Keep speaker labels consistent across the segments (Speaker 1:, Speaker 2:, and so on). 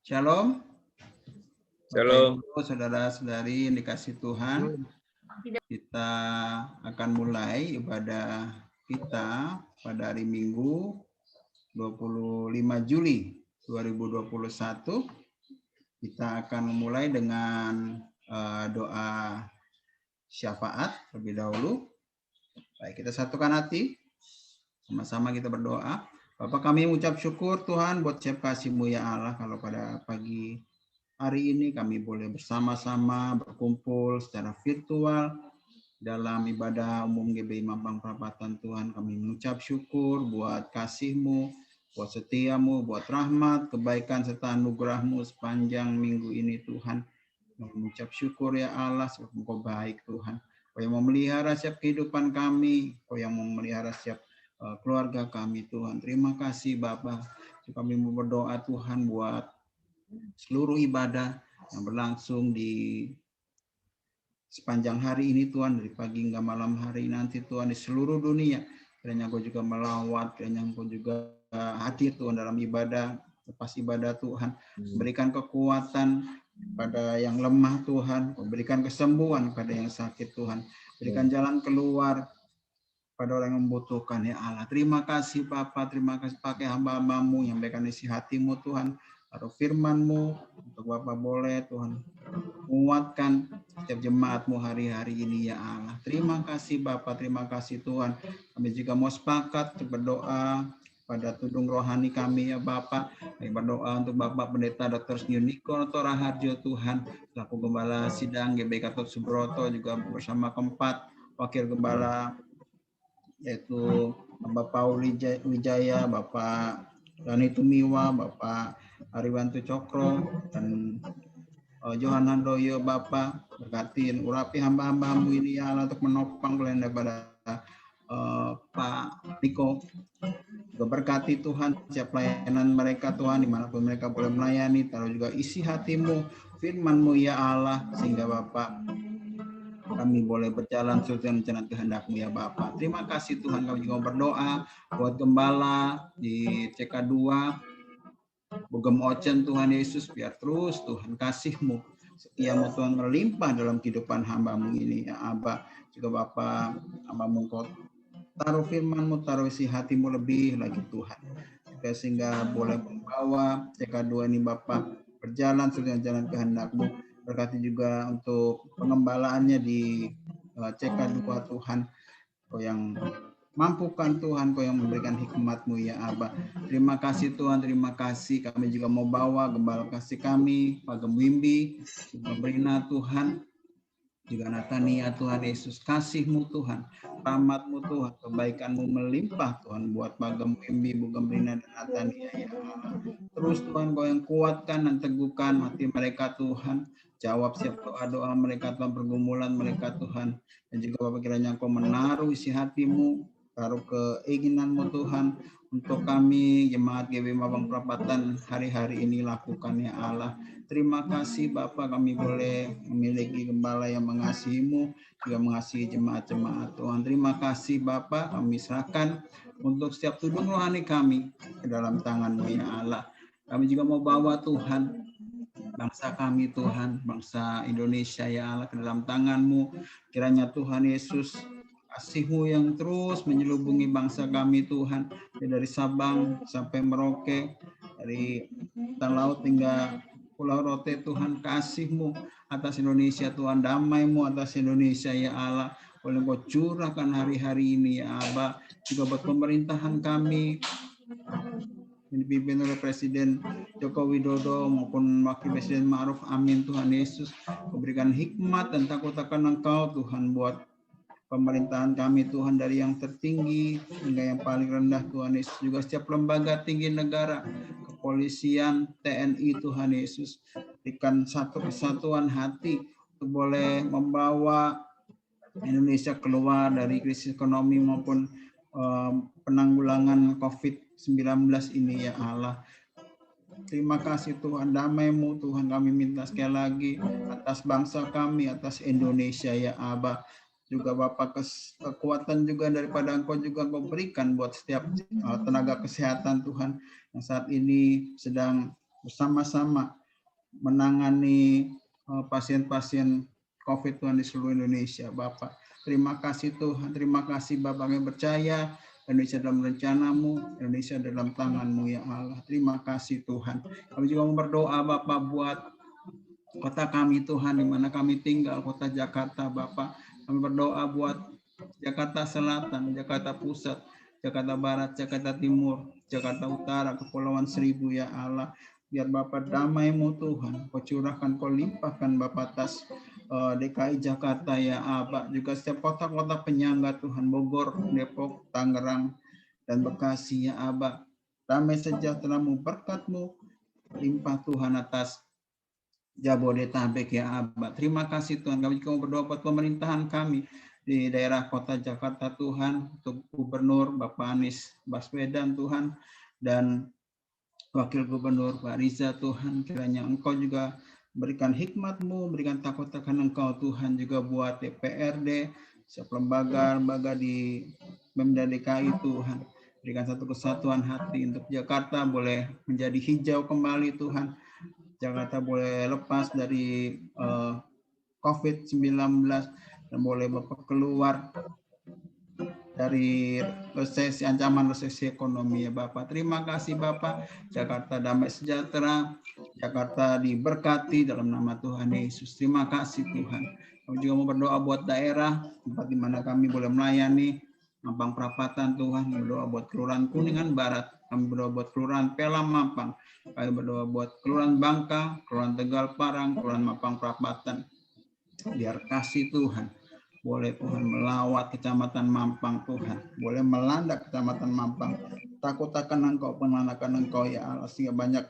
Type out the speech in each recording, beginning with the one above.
Speaker 1: Shalom, Bapak
Speaker 2: Shalom.
Speaker 1: Ibu, saudara-saudari yang dikasih Tuhan. Kita akan mulai ibadah kita pada hari Minggu 25 Juli 2021. Kita akan memulai dengan doa syafaat terlebih dahulu. Baik, kita satukan hati. Sama-sama kita berdoa. Bapak, kami mengucap syukur Tuhan buat setiap kasih-Mu ya Allah, kalau pada pagi hari ini kami boleh bersama-sama berkumpul secara virtual dalam ibadah umum GBI Mampang Perapatan. Tuhan, kami mengucap syukur buat kasih-Mu, buat setia-Mu, buat rahmat, kebaikan serta anugerah-Mu sepanjang minggu ini Tuhan. Kami mengucap syukur ya Allah, sebab Engkau baik Tuhan. Kau yang memelihara setiap kehidupan kami, Kau yang memelihara setiap keluarga kami Tuhan. Terima kasih Bapa. Kami mau berdoa Tuhan buat seluruh ibadah yang berlangsung di sepanjang hari ini Tuhan, dari pagi hingga malam hari nanti Tuhan, di seluruh dunia. Kiranya Engkau juga melawat, kiranya Engkau juga hadir Tuhan dalam ibadah, lepas ibadah Tuhan. Berikan kekuatan pada yang lemah Tuhan, berikan kesembuhan pada yang sakit Tuhan. Berikan jalan keluar pada orang yang membutuhkan ya Allah. Terima kasih Bapa, terima kasih pakai hamba-Hambamu yang berikan isi hati-Mu Tuhan, atau firman-Mu untuk Bapak boleh Tuhan menguatkan setiap jemaat-Mu hari-hari ini ya Allah. Terima kasih Bapak, terima kasih Tuhan. Kami juga mau sepakat berdoa pada tudung rohani kami ya Bapak. Kami berdoa untuk Bapak Pendeta Dr. Yuniko Raharjo Tuhan, selaku Gembala Sidang GBI Gatot Subroto, juga bersama keempat Wakil Gembala yaitu Bapak Paul Wijaya, Bapak Dani Tumiwa, Bapak Ariwanto Cokro, dan Johan Handoyo. Bapak berkatin urapi hamba-hambamu ini ya Allah, untuk menopang pelayanan daripada Pak Niko. Juga berkati Tuhan setiap pelayanan mereka Tuhan, dimanapun mereka boleh melayani. Taruh juga isi hati-Mu, firman-Mu ya Allah, sehingga Bapak kami boleh berjalan sesuai dengan kehendak-Mu ya Bapak. Terima kasih Tuhan. Kami juga berdoa buat gembala di CK2 Bugem Ocen Tuhan Yesus, biar terus Tuhan kasih-Mu, setia-Mu Tuhan melimpah dalam kehidupan hamba-Mu ini ya Abah. Juga Bapak, hamba-Mu Engkau taruh firman-Mu, taruh isi hati-Mu lebih lagi Tuhan, sehingga boleh membawa CK2 ini Bapak berjalan sesuai dengan jalan kehendak-Mu. Berkati juga untuk pengembalaannya di CK2 Tuhan. Kau yang mampukan Tuhan, Kau yang memberikan hikmat-Mu ya Abah. Terima kasih Tuhan, terima kasih. Kami juga mau bawa gembala kasih kami, Pak Gemwimbi, juga Brina Tuhan, juga Natania Tuhan Yesus. Kasih-Mu Tuhan, rahmat-Mu Tuhan, kebaikan-Mu melimpah Tuhan buat Pak Gemwimbi, Bu Gembrina, dan Natania ya Allah. Terus Tuhan, Kau yang kuatkan dan teguhkan hati mereka Tuhan. Jawab setiap doa-doa mereka Tuhan, pergumulan mereka Tuhan. Dan juga Bapak, kiranya Kau menaruh isi hati-Mu, taruh keinginan-Mu Tuhan, untuk kami jemaat GBI Mampang Perapatan hari-hari ini lakukan ya Allah. Terima kasih Bapak, kami boleh memiliki gembala yang mengasihi-Mu, juga mengasihi jemaat-jemaat Tuhan. Terima kasih Bapak, kami serahkan untuk setiap tudung rohani kami ke dalam tangan-Mu ya Allah. Kami juga mau bawa Tuhan bangsa kami Tuhan, bangsa Indonesia ya Allah, ke dalam tangan-Mu. Kiranya Tuhan Yesus, kasih-Mu yang terus menyelubungi bangsa kami Tuhan, dari Sabang sampai Merauke, dari Hutan Laut hingga Pulau Rote Tuhan. Kasih-Mu atas Indonesia Tuhan, damai-Mu atas Indonesia ya Allah, boleh Kau curahkan hari-hari ini ya Abah. Juga buat pemerintahan kami yang dipimpin oleh Presiden Joko Widodo maupun Wakil Presiden Ma'ruf Amin Tuhan Yesus, memberikan hikmat dan takut akan Engkau Tuhan buat pemerintahan kami Tuhan, dari yang tertinggi hingga yang paling rendah Tuhan Yesus. Juga setiap lembaga tinggi negara, kepolisian, TNI Tuhan Yesus, berikan satu kesatuan hati untuk boleh membawa Indonesia keluar dari krisis ekonomi maupun penanggulangan COVID-19 ini ya Allah. Terima kasih Tuhan, damai-Mu Tuhan kami minta sekali lagi atas bangsa kami, atas Indonesia ya Abah. Juga Bapak, kekuatan juga daripada Engkau juga Engkau berikan buat setiap tenaga kesehatan Tuhan, yang saat ini sedang bersama-sama menangani pasien-pasien COVID Tuhan di seluruh Indonesia. Bapak, terima kasih Tuhan, terima kasih Bapak, kami percaya Indonesia dalam rencanamu, Indonesia dalam tanganmu ya Allah. Terima kasih Tuhan. Kami juga mau berdoa Bapak buat kota kami Tuhan, di mana kami tinggal, kota Jakarta Bapak. Kami berdoa buat Jakarta Selatan, Jakarta Pusat, Jakarta Barat, Jakarta Timur, Jakarta Utara, Kepulauan Seribu ya Allah. Biar Bapak damai-Mu Tuhan, Kau curahkan, Kau limpahkan Bapak atas DKI Jakarta ya Abah. Juga setiap kota-kota penyangga Tuhan, Bogor, Depok, Tangerang, dan Bekasi ya Abah. Damai sejahtera-Mu, berkat-Mu, limpah Tuhan atas Jabodetabek ya Abah. Terima kasih Tuhan. Kami juga berdoa buat pemerintahan kami di daerah kota Jakarta Tuhan, untuk Gubernur Bapak Anies Baswedan Tuhan, dan Wakil Gubernur Pak Riza Tuhan. Kiranya Engkau juga berikan hikmat-Mu, berikan takut akan Engkau Tuhan, juga buat DPRD, setiap lembaga di Pemda DKI Tuhan. Berikan satu kesatuan hati untuk Jakarta boleh menjadi hijau kembali Tuhan. Jakarta boleh lepas dari COVID-19 dan boleh Bapak keluar dari resesi, ancaman resesi ekonomi ya Bapak. Terima kasih Bapak. Jakarta damai sejahtera, Jakarta diberkati dalam nama Tuhan Yesus. Terima kasih Tuhan. Kami juga mau berdoa buat daerah tempat di mana kami boleh melayani, Mampang Perapatan Tuhan. Berdoa buat Kelurahan Kuningan Barat. Kami berdoa buat Kelurahan Pelam Mampang. Kami berdoa buat Kelurahan Bangka, Kelurahan Tegal Parang, Kelurahan Mampang Perapatan. Biar kasih Tuhan boleh Tuhan melawat Kecamatan Mampang Tuhan, boleh melanda Kecamatan Mampang. Takut akan Engkau, penanakan Engkau ya Allah, sehingga banyak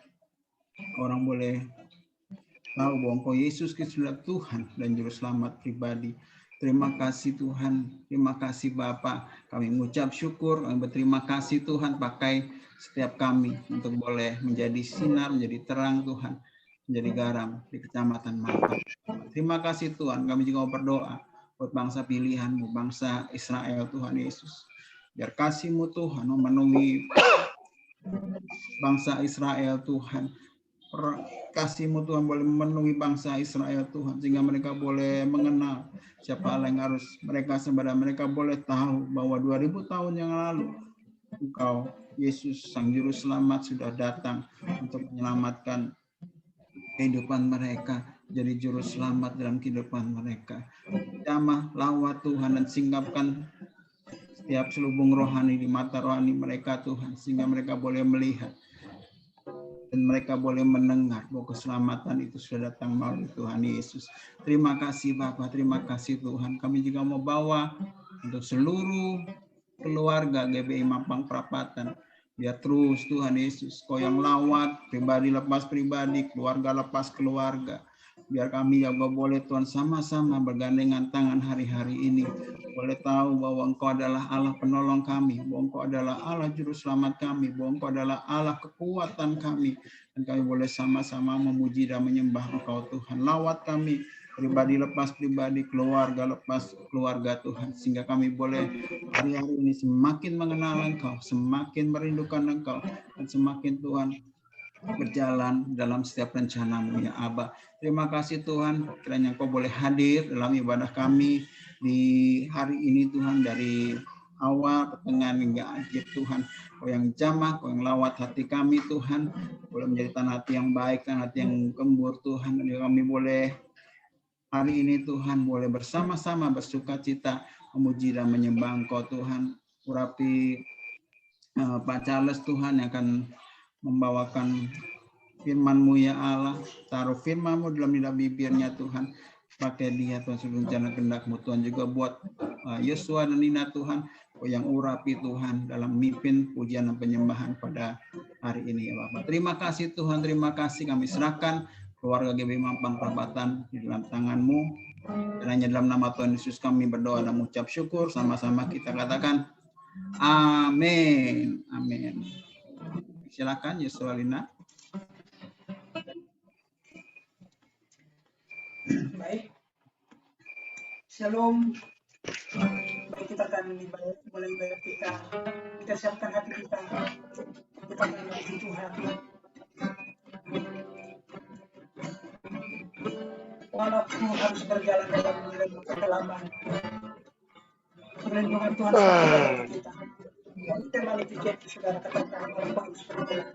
Speaker 1: orang boleh tahu bahwa Engkau Yesus Kristus adalah Tuhan dan Juru Selamat pribadi. Terima kasih Tuhan, terima kasih Bapa. Kami mengucap syukur, kami berterima kasih Tuhan, pakai setiap kami untuk boleh menjadi sinar, menjadi terang Tuhan, menjadi garam di Kecamatan Mampang. Terima kasih Tuhan, kami juga mau berdoa buat bangsa pilihan-Mu, bangsa Israel Tuhan Yesus. Biar kasih-Mu Tuhan memenuhi bangsa Israel Tuhan. Kasih-Mu Tuhan boleh memenuhi bangsa Israel Tuhan, sehingga mereka boleh mengenal siapa Allah yang harus mereka sembah. Mereka boleh tahu bahwa 2000 tahun yang lalu Engkau Yesus Sang Juru Selamat sudah datang untuk menyelamatkan kehidupan mereka, jadi juru selamat dalam kehidupan mereka. Jamah, lawat Tuhan, dan singkapkan setiap selubung rohani di mata rohani mereka Tuhan, sehingga mereka boleh melihat dan mereka boleh mendengar bahwa keselamatan itu sudah datang melalui Tuhan Yesus. Terima kasih Bapa, terima kasih Tuhan. Kami juga mau bawa untuk seluruh keluarga GBI Mampang Perapatan. Biar terus Tuhan Yesus, Kau yang lawat, pribadi lepas pribadi, keluarga lepas keluarga. Biar kami juga boleh Tuhan sama-sama bergandengan tangan hari-hari ini. Boleh tahu bahwa Engkau adalah Allah penolong kami, bahwa Engkau adalah Allah juru selamat kami, bahwa Engkau adalah Allah kekuatan kami. Dan kami boleh sama-sama memuji dan menyembah Engkau Tuhan. Lawat kami, pribadi lepas pribadi, keluarga lepas keluarga Tuhan. Sehingga kami boleh hari-hari ini semakin mengenal Engkau, semakin merindukan Engkau, dan semakin Tuhan berjalan dalam setiap rencana-Mu ya Abah. Terima kasih Tuhan, kiranya Engkau boleh hadir dalam ibadah kami di hari ini Tuhan, dari awal, pertengahan hingga akhir Tuhan. Kau yang jamah, Kau yang lawat hati kami Tuhan, boleh menjadi tanah hati yang baik, tanah hati yang gembur Tuhan, dan kami boleh hari ini Tuhan boleh bersama-sama bersuka cita memuji dan menyembah Engkau Tuhan. Urapi Pak Charles Tuhan yang akan membawakan firman-Mu ya Allah. Taruh firman-Mu dalam lidah bibirnya Tuhan. Pakai dia Tuhan sebelum rencana kehendak-Mu Tuhan. Juga buat Yosua dan Nina Tuhan, yang urapi Tuhan dalam mimpin pujian dan penyembahan pada hari ini ya Bapak. Terima kasih Tuhan, terima kasih. Kami serahkan keluarga GBI Mampang Perapatan di dalam tangan-Mu. Dan hanya dalam nama Tuhan Yesus kami berdoa dan mengucap syukur. Sama-sama kita katakan amin. Amin. Silakan Yosua Lina.
Speaker 2: Baik. Shalom. Baik, kita akan mulai ibadah kita. Kita siapkan hati kita. Kita akan memuji Tuhan. Walaupun harus berjalan dalam kekelaman, perlindungan Tuhan selalu ada kita. Itu kembali pikir saudara katakan walaupun harus berjalan.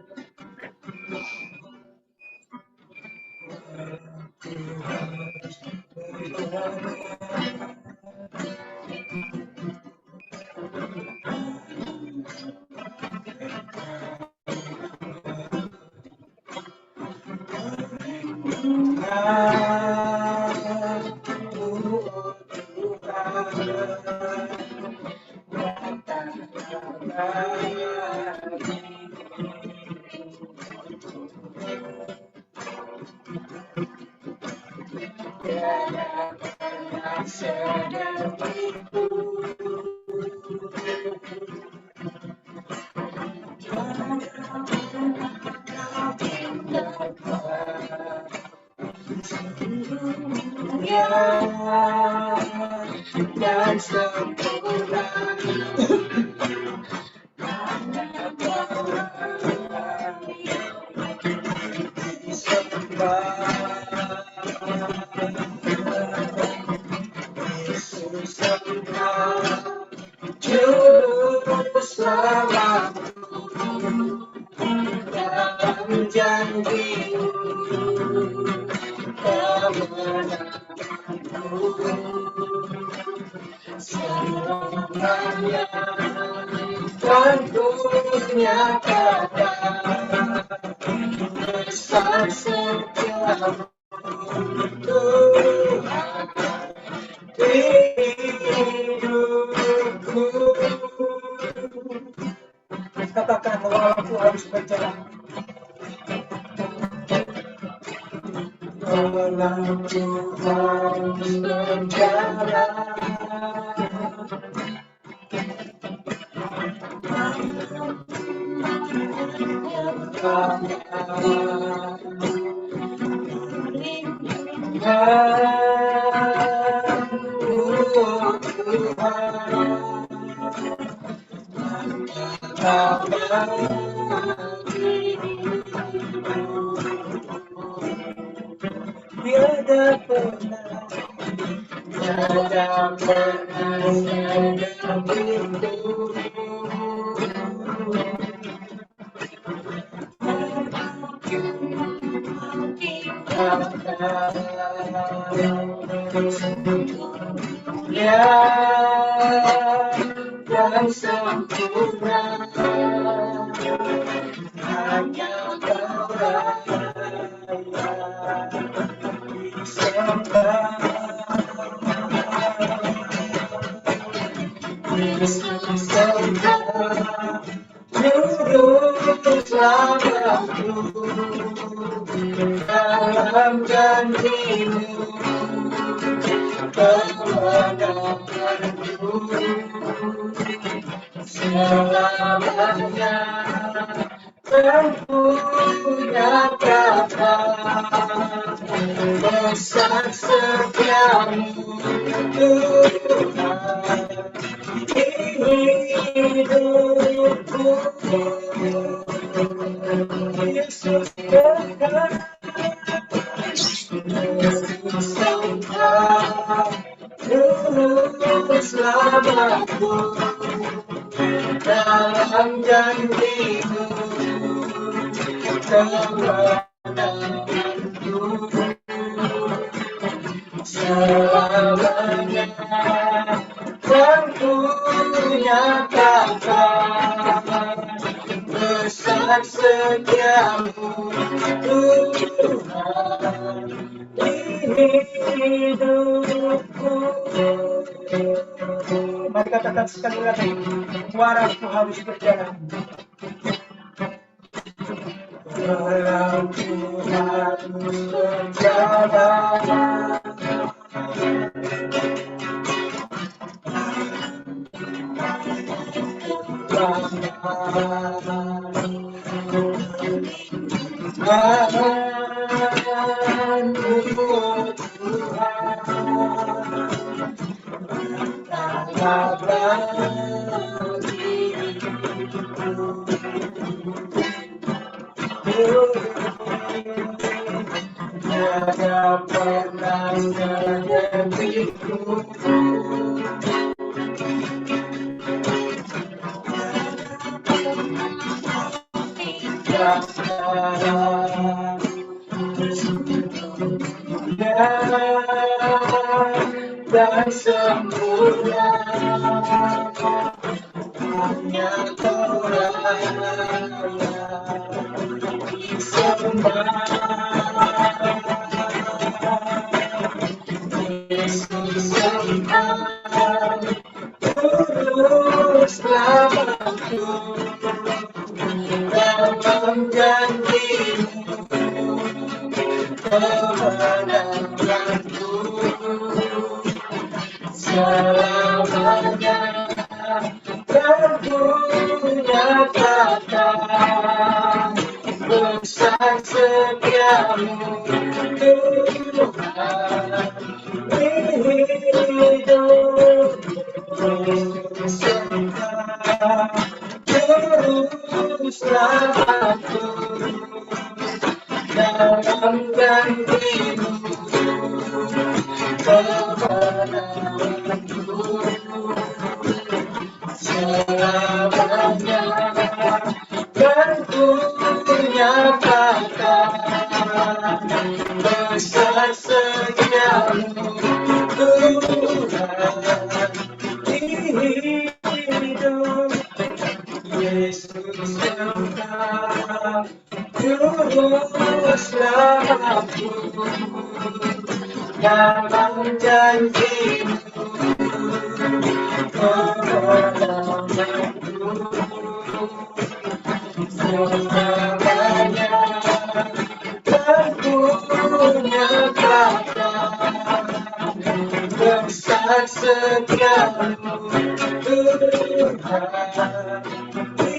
Speaker 2: Dan sempurna Yesus sembah juru selamatku dalam janji-Mu kemenanganku selamanya kan ku nyatakan besar setiamu Tuhan di hidupku. Katakan walaupun harus berjalan, walaupun harus berjalan, tiada pernah begitu. Dan sempurna hanya Kau Raya disembah. Yesus sembah juru selamatku dalam janji-Mu kemenanganku selamanya kan ku nyatakan besar setiamu Tuhan di hidupku. Yesus dekat, Yesus sembah juru selamatku dalam janji-Mu kemenanganku selamanya kan ku nyatakan besar setiamu Tuhan di hidupku. Mari katakan sekali lagi, walaupun harus berjalan, walaupun harus berjalan, tiada pernah menyakitiku. Dan sempurna hanya Tuhan disembah. Yesus Tuhan Juru Selamatku, dalam janji-Mu kemenanganku selamanya. Dan ku nyatakan besar setiamu Tuhan di hidup. Yesus Tuhan Juru Selamatku, dalam janji-Mu kemenanganku selamanya. Dan ku nyatakan besar setiamu Tuhan di hidup. Yesus Tuhan Juru Selamatku, dalam janji-Mu kemenanganku selamanya. Dan ku nyatakan besar setiamu Tuhan di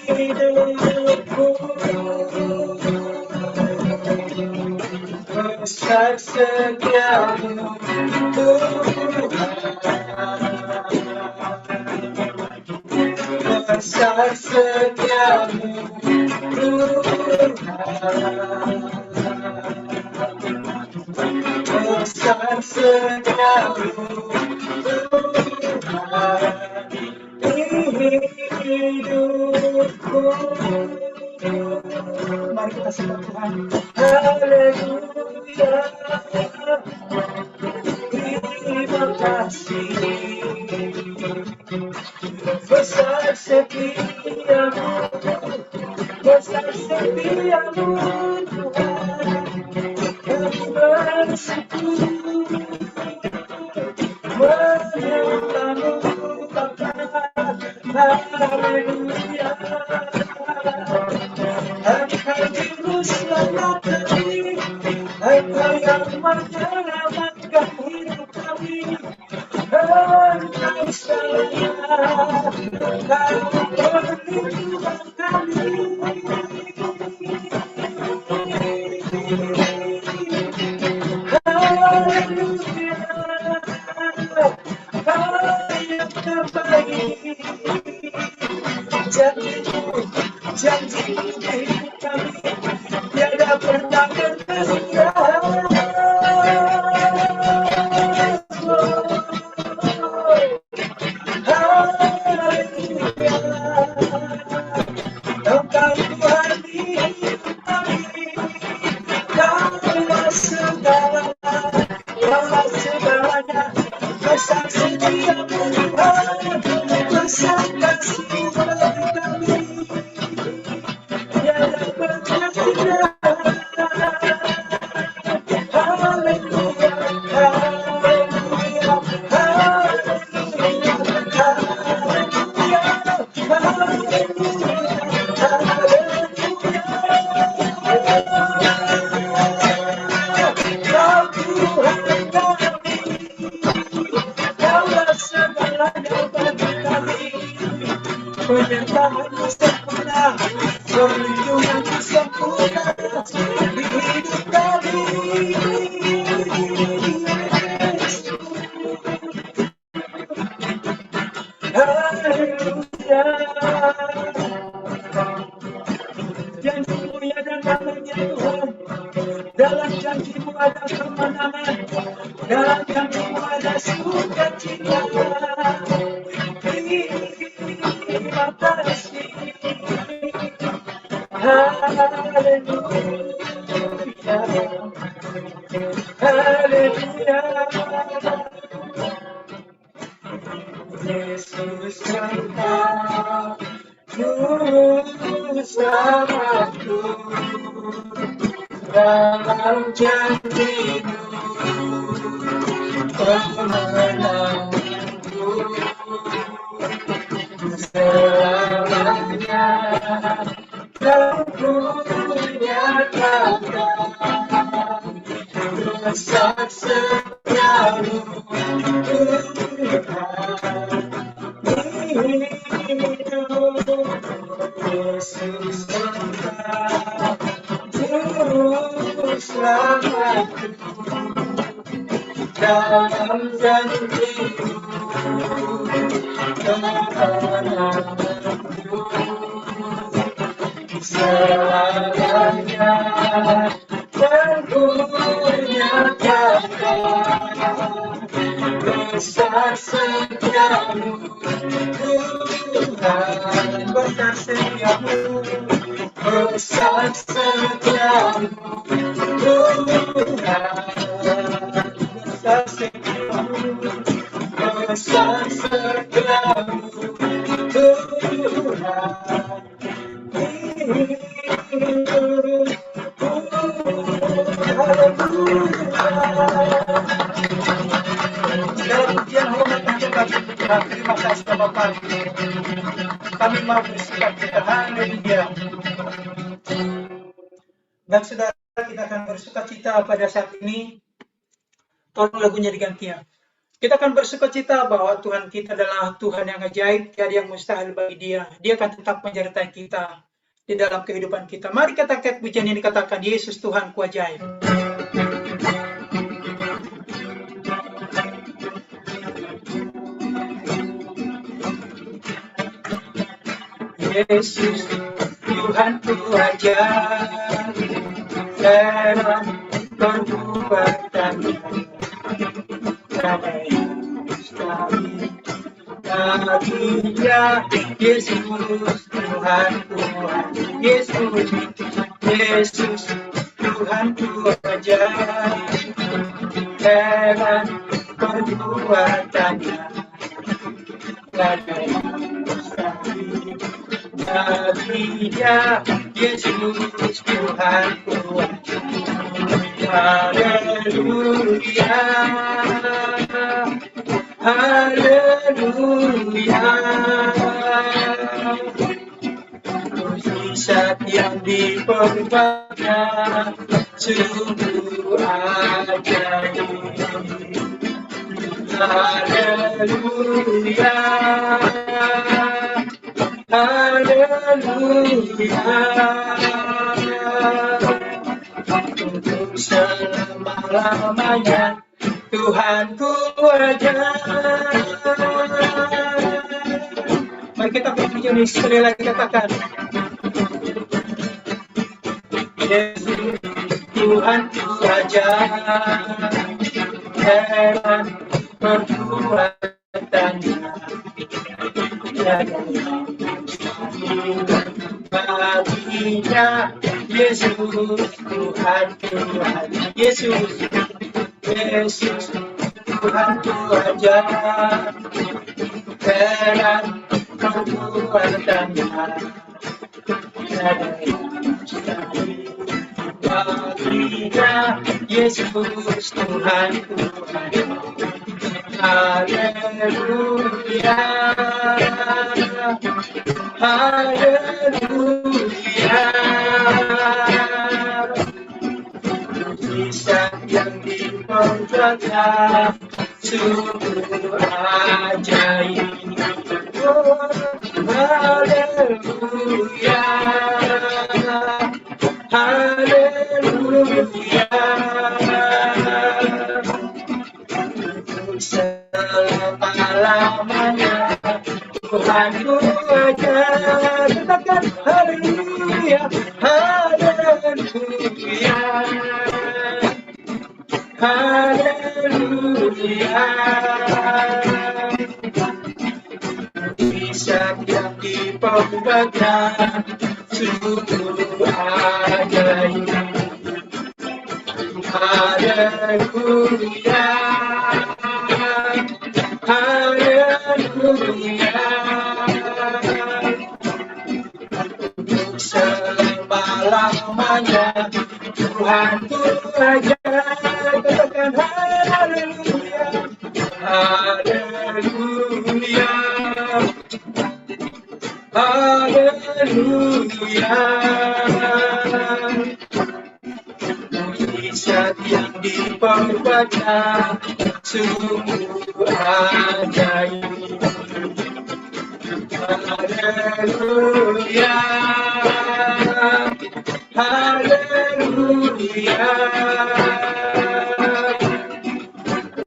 Speaker 2: hidupku. Besar setiamu Tuhan, besar setiamu Tuhan, besar setiamu Tuhan di hidupku. Mari kita sembah Tuhan. Haleluya. Terima kasih. Besar setiamu, besar setiamu Tuhan. Kami bersyukur menyembah-Mu Bapa. Haleluya. Engkau Juru Selamat kami, Engkau yang menyelamatkan hidup kami. Engkau salah, Engkau perlindungan kami. Haleluya, Kau yang terbaik. Janji-Mu di hidup kami tiada pernah berhenti. Engkau Tuhan di hidup kami, Kaulah segalanya, besar setiamu Tuhan, besar kasih-Mu bagi kami. Tiada pernah tidak. Haleluya, haleluya, haleluya, haleluya, haleluya, haleluya. ada kemenangan dan kami ada sukacita. Terima kasih. Haleluya, haleluya. Yesus Engkau Juru Selamatku, dalam janji-Mu kemenanganku selamanya. Kau nyatakan besar setiamu Yesus Engkau Juru Selamatku, dalam janji-Mu kemenanganku selamanya. Dan ku nyatakan besar setiamu Tuhan, besar setiamu, besar setiamu Tuhan, besar setiamu, besar setiamu Tuhan. Dalam ujian hormat yang kami Tuhan, terima kasih Bapak. Kami mau bersukacita, haleluya. Dan saudara, kita akan bersukacita pada saat ini. Tolong lagunya diganti ya. Kita akan bersukacita bahwa Tuhan kita adalah Tuhan yang ajaib, tiada yang mustahil bagi Dia. Dia akan tetap menyertai kita di dalam kehidupan kita. Mari kita angkat pujian ini, katakan, Yesus Tuhanku ajaib. Yesus Tuhanku ajaib, heran perbuatannya, damai mustahil baginya. Yesus Tuhanku ajaib, Yesus Tuhanku ajaib, heran perbuatannya, damai mustahil baginya. Yesus Tuhanku ajaib, haleluya, haleluya. Mujizat yang diperbuatnya sungguh ajaib, haleluya, haleluya. Untuk selama-lamanya Tuhanku ajaib. Mari kita berpuji sekali lagi, katakan, Yesus Tuhanku ajaib, heran perbuatannya, baginya. Yesus Tuhanku ajaib, Yesus Tuhanku ajaib, heran perbuatannya, baginya. Yesus Tuhanku ajaib, haleluya, haleluya. Mujizat yang diperbuatnya sungguh ajaib, oh, haleluya, haleluya. Selama-lamanya Tuhanku ajaib, katakan haleluya, haleluya. haleluya. Mujizat yang diperbuatnya sungguh ajaib. Haleluya, haleluya. Untuk selama-lamanya Tuhan ku ajaib. Katakan haleluya, haleluya, haleluya. Mujizat yang diperbuatnya sungguh ajaib. Haleluya, haleluya.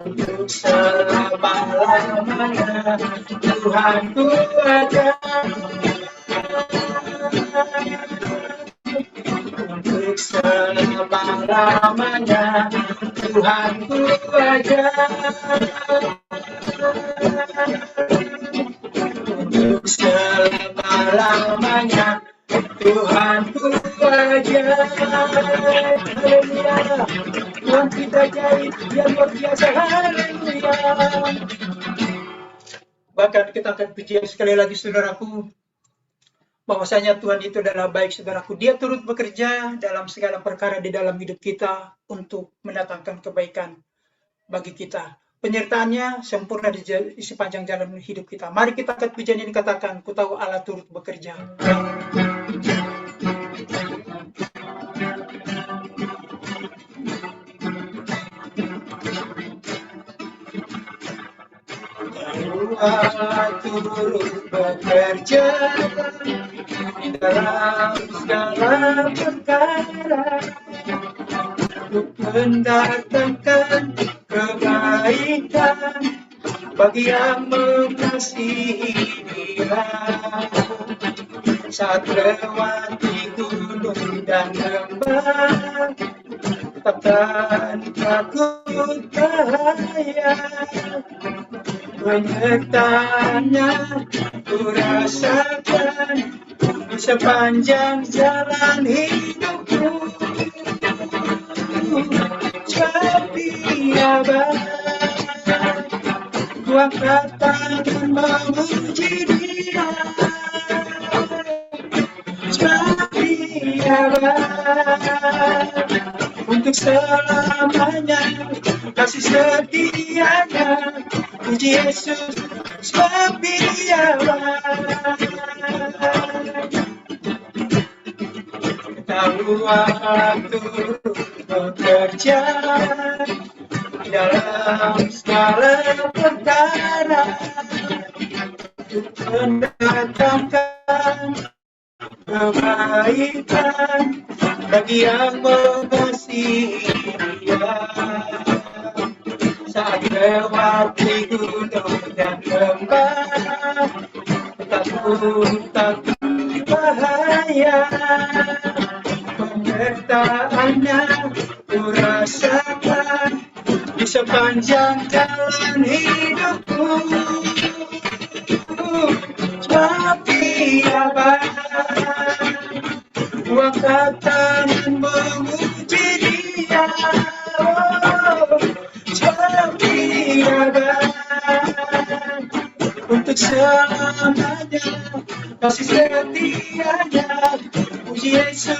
Speaker 2: Untuk selama-lamanya Tuhan ku ajaib. Untuk selama-lamanya Tuhan ku ajaib. Untuk selama-lamanya Tuhan ku ajaib. Haleluya, Tuhan kita ajaib, Dia luar biasa. Haleluya. Bahkan kita akan pujian sekali lagi saudaraku, bahwasanya Tuhan itu adalah baik saudaraku. Dia turut bekerja dalam segala perkara di dalam hidup kita untuk mendatangkan kebaikan bagi kita. Penyertaannya sempurna di sepanjang jalan hidup kita. Mari kita angkat pujian ini, katakan, ku tahu Allah turut bekerja. Allah turut bekerja di dalam segala perkara untuk mendatangkan kebaikan bagi yang mengasihi Dia. Saat lewati gunung dan lembah, takkan takut bahaya. Penyertaannya ku rasakan di sepanjang jalan hidupku. Sebab Dia baik, ku angkat tangan memuji Dia. Sebab Dia baik, untuk selamanya kasih setianya. Puji Yesus, sebab Dia baik. Tahu Allah turut bekerja di dalam segala perkara untuk mendatangkan kebaikan bagi yang mengasihi Dia. Saat lewati gunung dan lembah, takut bahaya. Penyertaannya ku rasakan di sepanjang jalan hidupku. Sebab Dia baik, ku angkat tangan memuji Dia. Sebab Dia baik, untuk selamanya kasih setianya. Puji Yesus,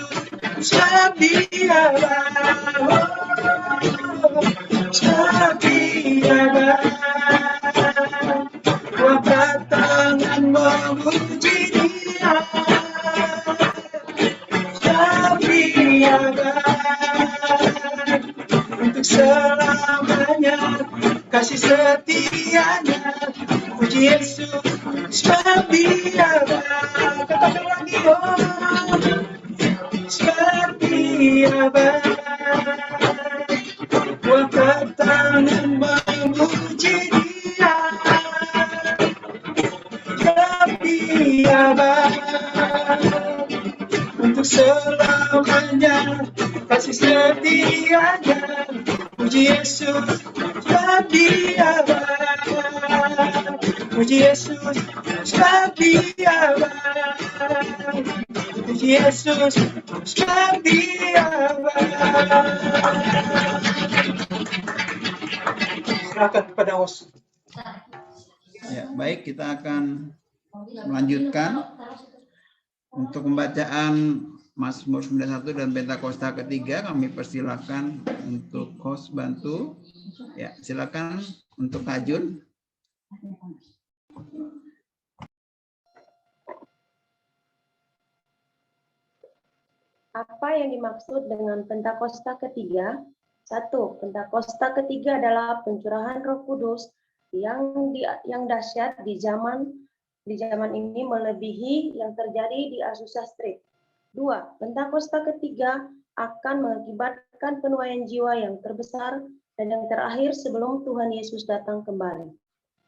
Speaker 2: sebab Dia baik. Sebab Dia baik, ku angkat tangan memuji Dia. Sebab Dia baik, untuk selamanya kasih setianya. Puji Yesus, sebab Dia baik. Katakan lagi, oh, sebab Dia baik, ku angkat tangan memuji Dia. Sebab Dia baik, untuk selamanya kasih setianya. Puji Yesus, sebab Dia baik. Puji Yesus, sebab Dia baik. Puji Yesus, sebab Dia baik. Silakan kepada host.
Speaker 1: Ya, baik, kita akan melanjutkan untuk pembacaan Mazmur 91 dan Pentakosta ketiga. Kami persilakan untuk host bantu. Ya, silakan untuk Kak Jun.
Speaker 3: Apa yang dimaksud dengan Pentakosta ketiga? 1. Pentakosta ketiga adalah pencurahan Roh Kudus yang dahsyat di zaman ini melebihi yang terjadi di Azusa Street. 2. Pentakosta ketiga akan mengakibatkan penuaian jiwa yang terbesar dan yang terakhir sebelum Tuhan Yesus datang kembali.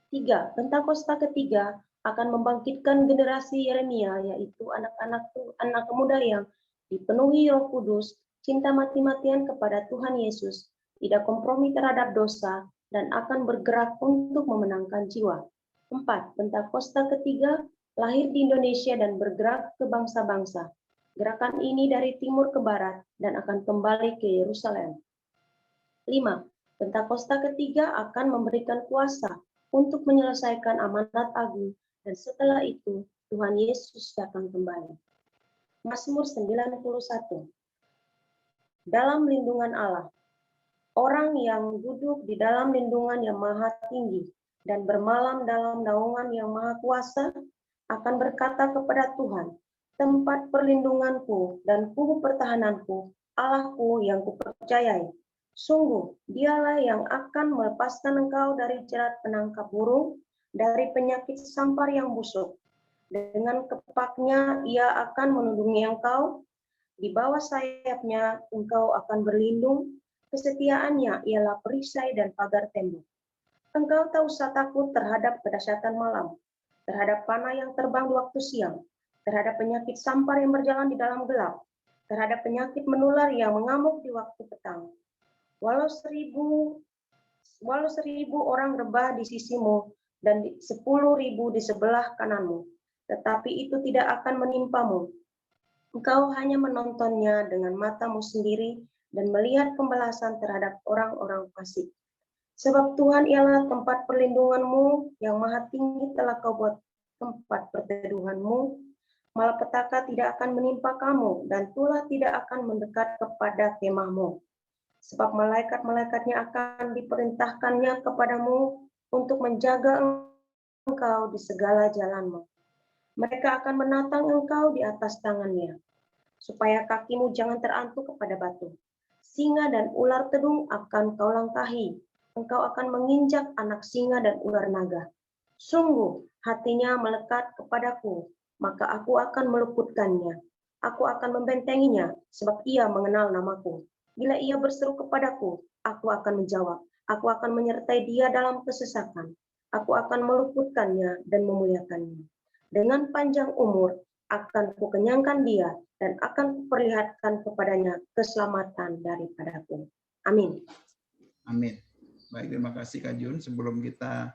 Speaker 3: 3. Pentakosta ketiga akan membangkitkan generasi Yeremia, yaitu anak muda yang dipenuhi Roh Kudus, cinta mati-matian kepada Tuhan Yesus, tidak kompromi terhadap dosa, dan akan bergerak untuk memenangkan jiwa. 4. Pentakosta ketiga lahir di Indonesia dan bergerak ke bangsa-bangsa. Gerakan ini dari timur ke barat dan akan kembali ke Yerusalem. 5. Pentakosta ketiga akan memberikan kuasa untuk menyelesaikan amanat agung, dan setelah itu Tuhan Yesus datang kembali. Mazmur 91. Dalam lindungan Allah. Orang yang duduk di dalam lindungan yang maha tinggi dan bermalam dalam naungan yang maha kuasa akan berkata kepada Tuhan, tempat perlindunganku dan kubu pertahananku, Allahku yang kupercayai. Sungguh, dialah yang akan melepaskan engkau dari jerat penangkap burung, dari penyakit sampar yang busuk. Dengan kepaknya ia akan melindungi engkau, di bawah sayapnya engkau akan berlindung, kesetiaannya ialah perisai dan pagar tembok. Engkau tak usah takut terhadap kedahsyatan malam, terhadap panah yang terbang di waktu siang, terhadap penyakit sampar yang berjalan di dalam gelap, terhadap penyakit menular yang mengamuk di waktu petang. Walau seribu orang rebah di sisimu dan 10.000 di sebelah kananmu, tetapi itu tidak akan menimpamu. Engkau hanya menontonnya dengan matamu sendiri dan melihat pembalasan terhadap orang-orang fasik. Sebab Tuhan ialah tempat perlindunganmu, yang maha tinggi telah kau buat tempat perteduhanmu. Malapetaka tidak akan menimpa kamu, dan tulah tidak akan mendekat kepada kemahmu. Sebab malaikat-malaikatnya akan diperintahkannya kepadamu untuk menjaga engkau di segala jalanmu. Mereka akan menatang engkau di atas tangannya, supaya kakimu jangan terantuk kepada batu. Singa dan ular tedung akan kau langkahi. Engkau akan menginjak anak singa dan ular naga. Sungguh, hatinya melekat kepadaku, maka aku akan meluputkannya. Aku akan membentenginya, sebab ia mengenal namaku. Bila ia berseru kepadaku, aku akan menjawab. Aku akan menyertai dia dalam kesesakan. Aku akan meluputkannya dan memuliakannya. Dengan panjang umur akan kukenyangkan dia dan akan kuperlihatkan kepadanya keselamatan daripadaku. Amin.
Speaker 1: Amin. Baik, terima kasih Kak Jun. Sebelum kita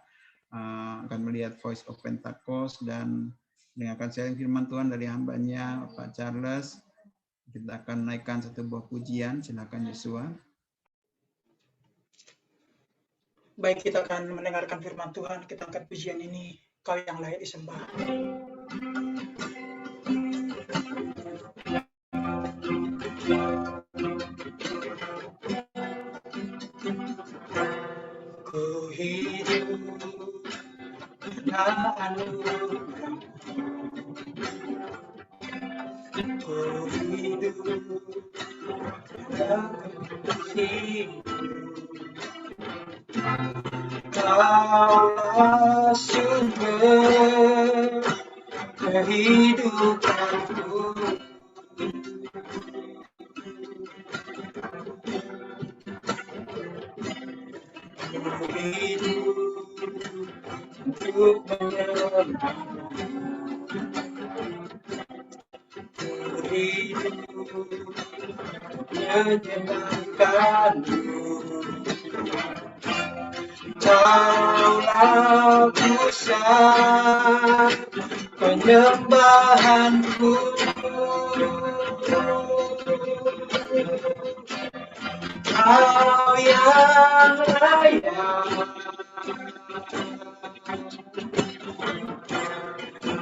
Speaker 1: akan melihat Voice of Pentecost dan mendengarkan sharing firman Tuhan dari hambanya Pak Charles, kita akan naikkan satu buah pujian. Silakan Yosua.
Speaker 2: Baik, kita akan mendengarkan firman Tuhan. Kita angkat pujian ini, Kau yang layak disembah. Ku hidup karena anugerah, ku hidup karena Kaulah sumber kehidupanku. Ku hidup untuk menyembah. Ku hidup menyenangkanmu. Kaulah pusat penyembahanku. Kau yang layak,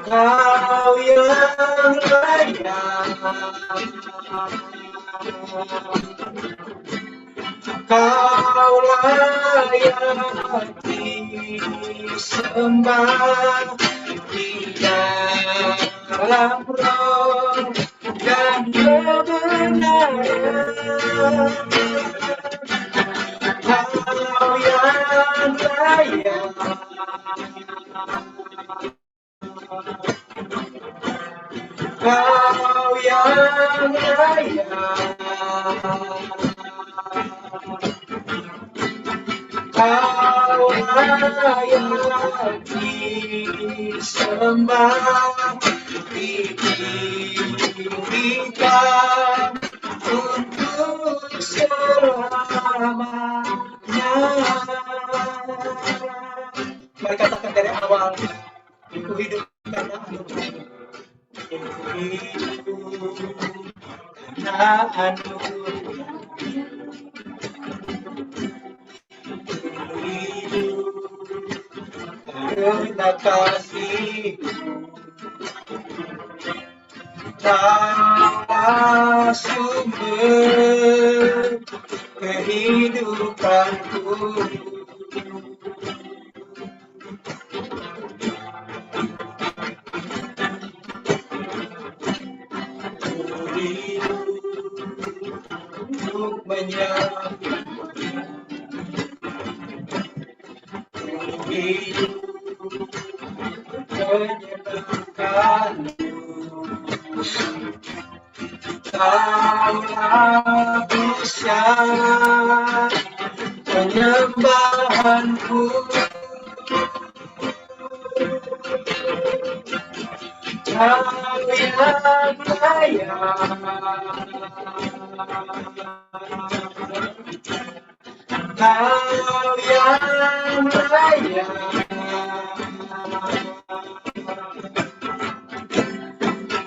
Speaker 2: Kau yang layak, Kau layak disembah di dalam roh dan kebenaran. Kau yang layak, Kau yang layak, Kau layak disembah, didirikan untuk selamanya. Mari katakan dari awal, ku hidup karena anugerah. Ku hidup karena anugerah. Ku hidup karena kasih-Mu. Kaulah sumber kehidupanku. Ku hidup untuk menyembah, ku hidup menyenangkan-Mu. Kaulah pusat penyembahanku. Kau yang layak, Kau yang layak,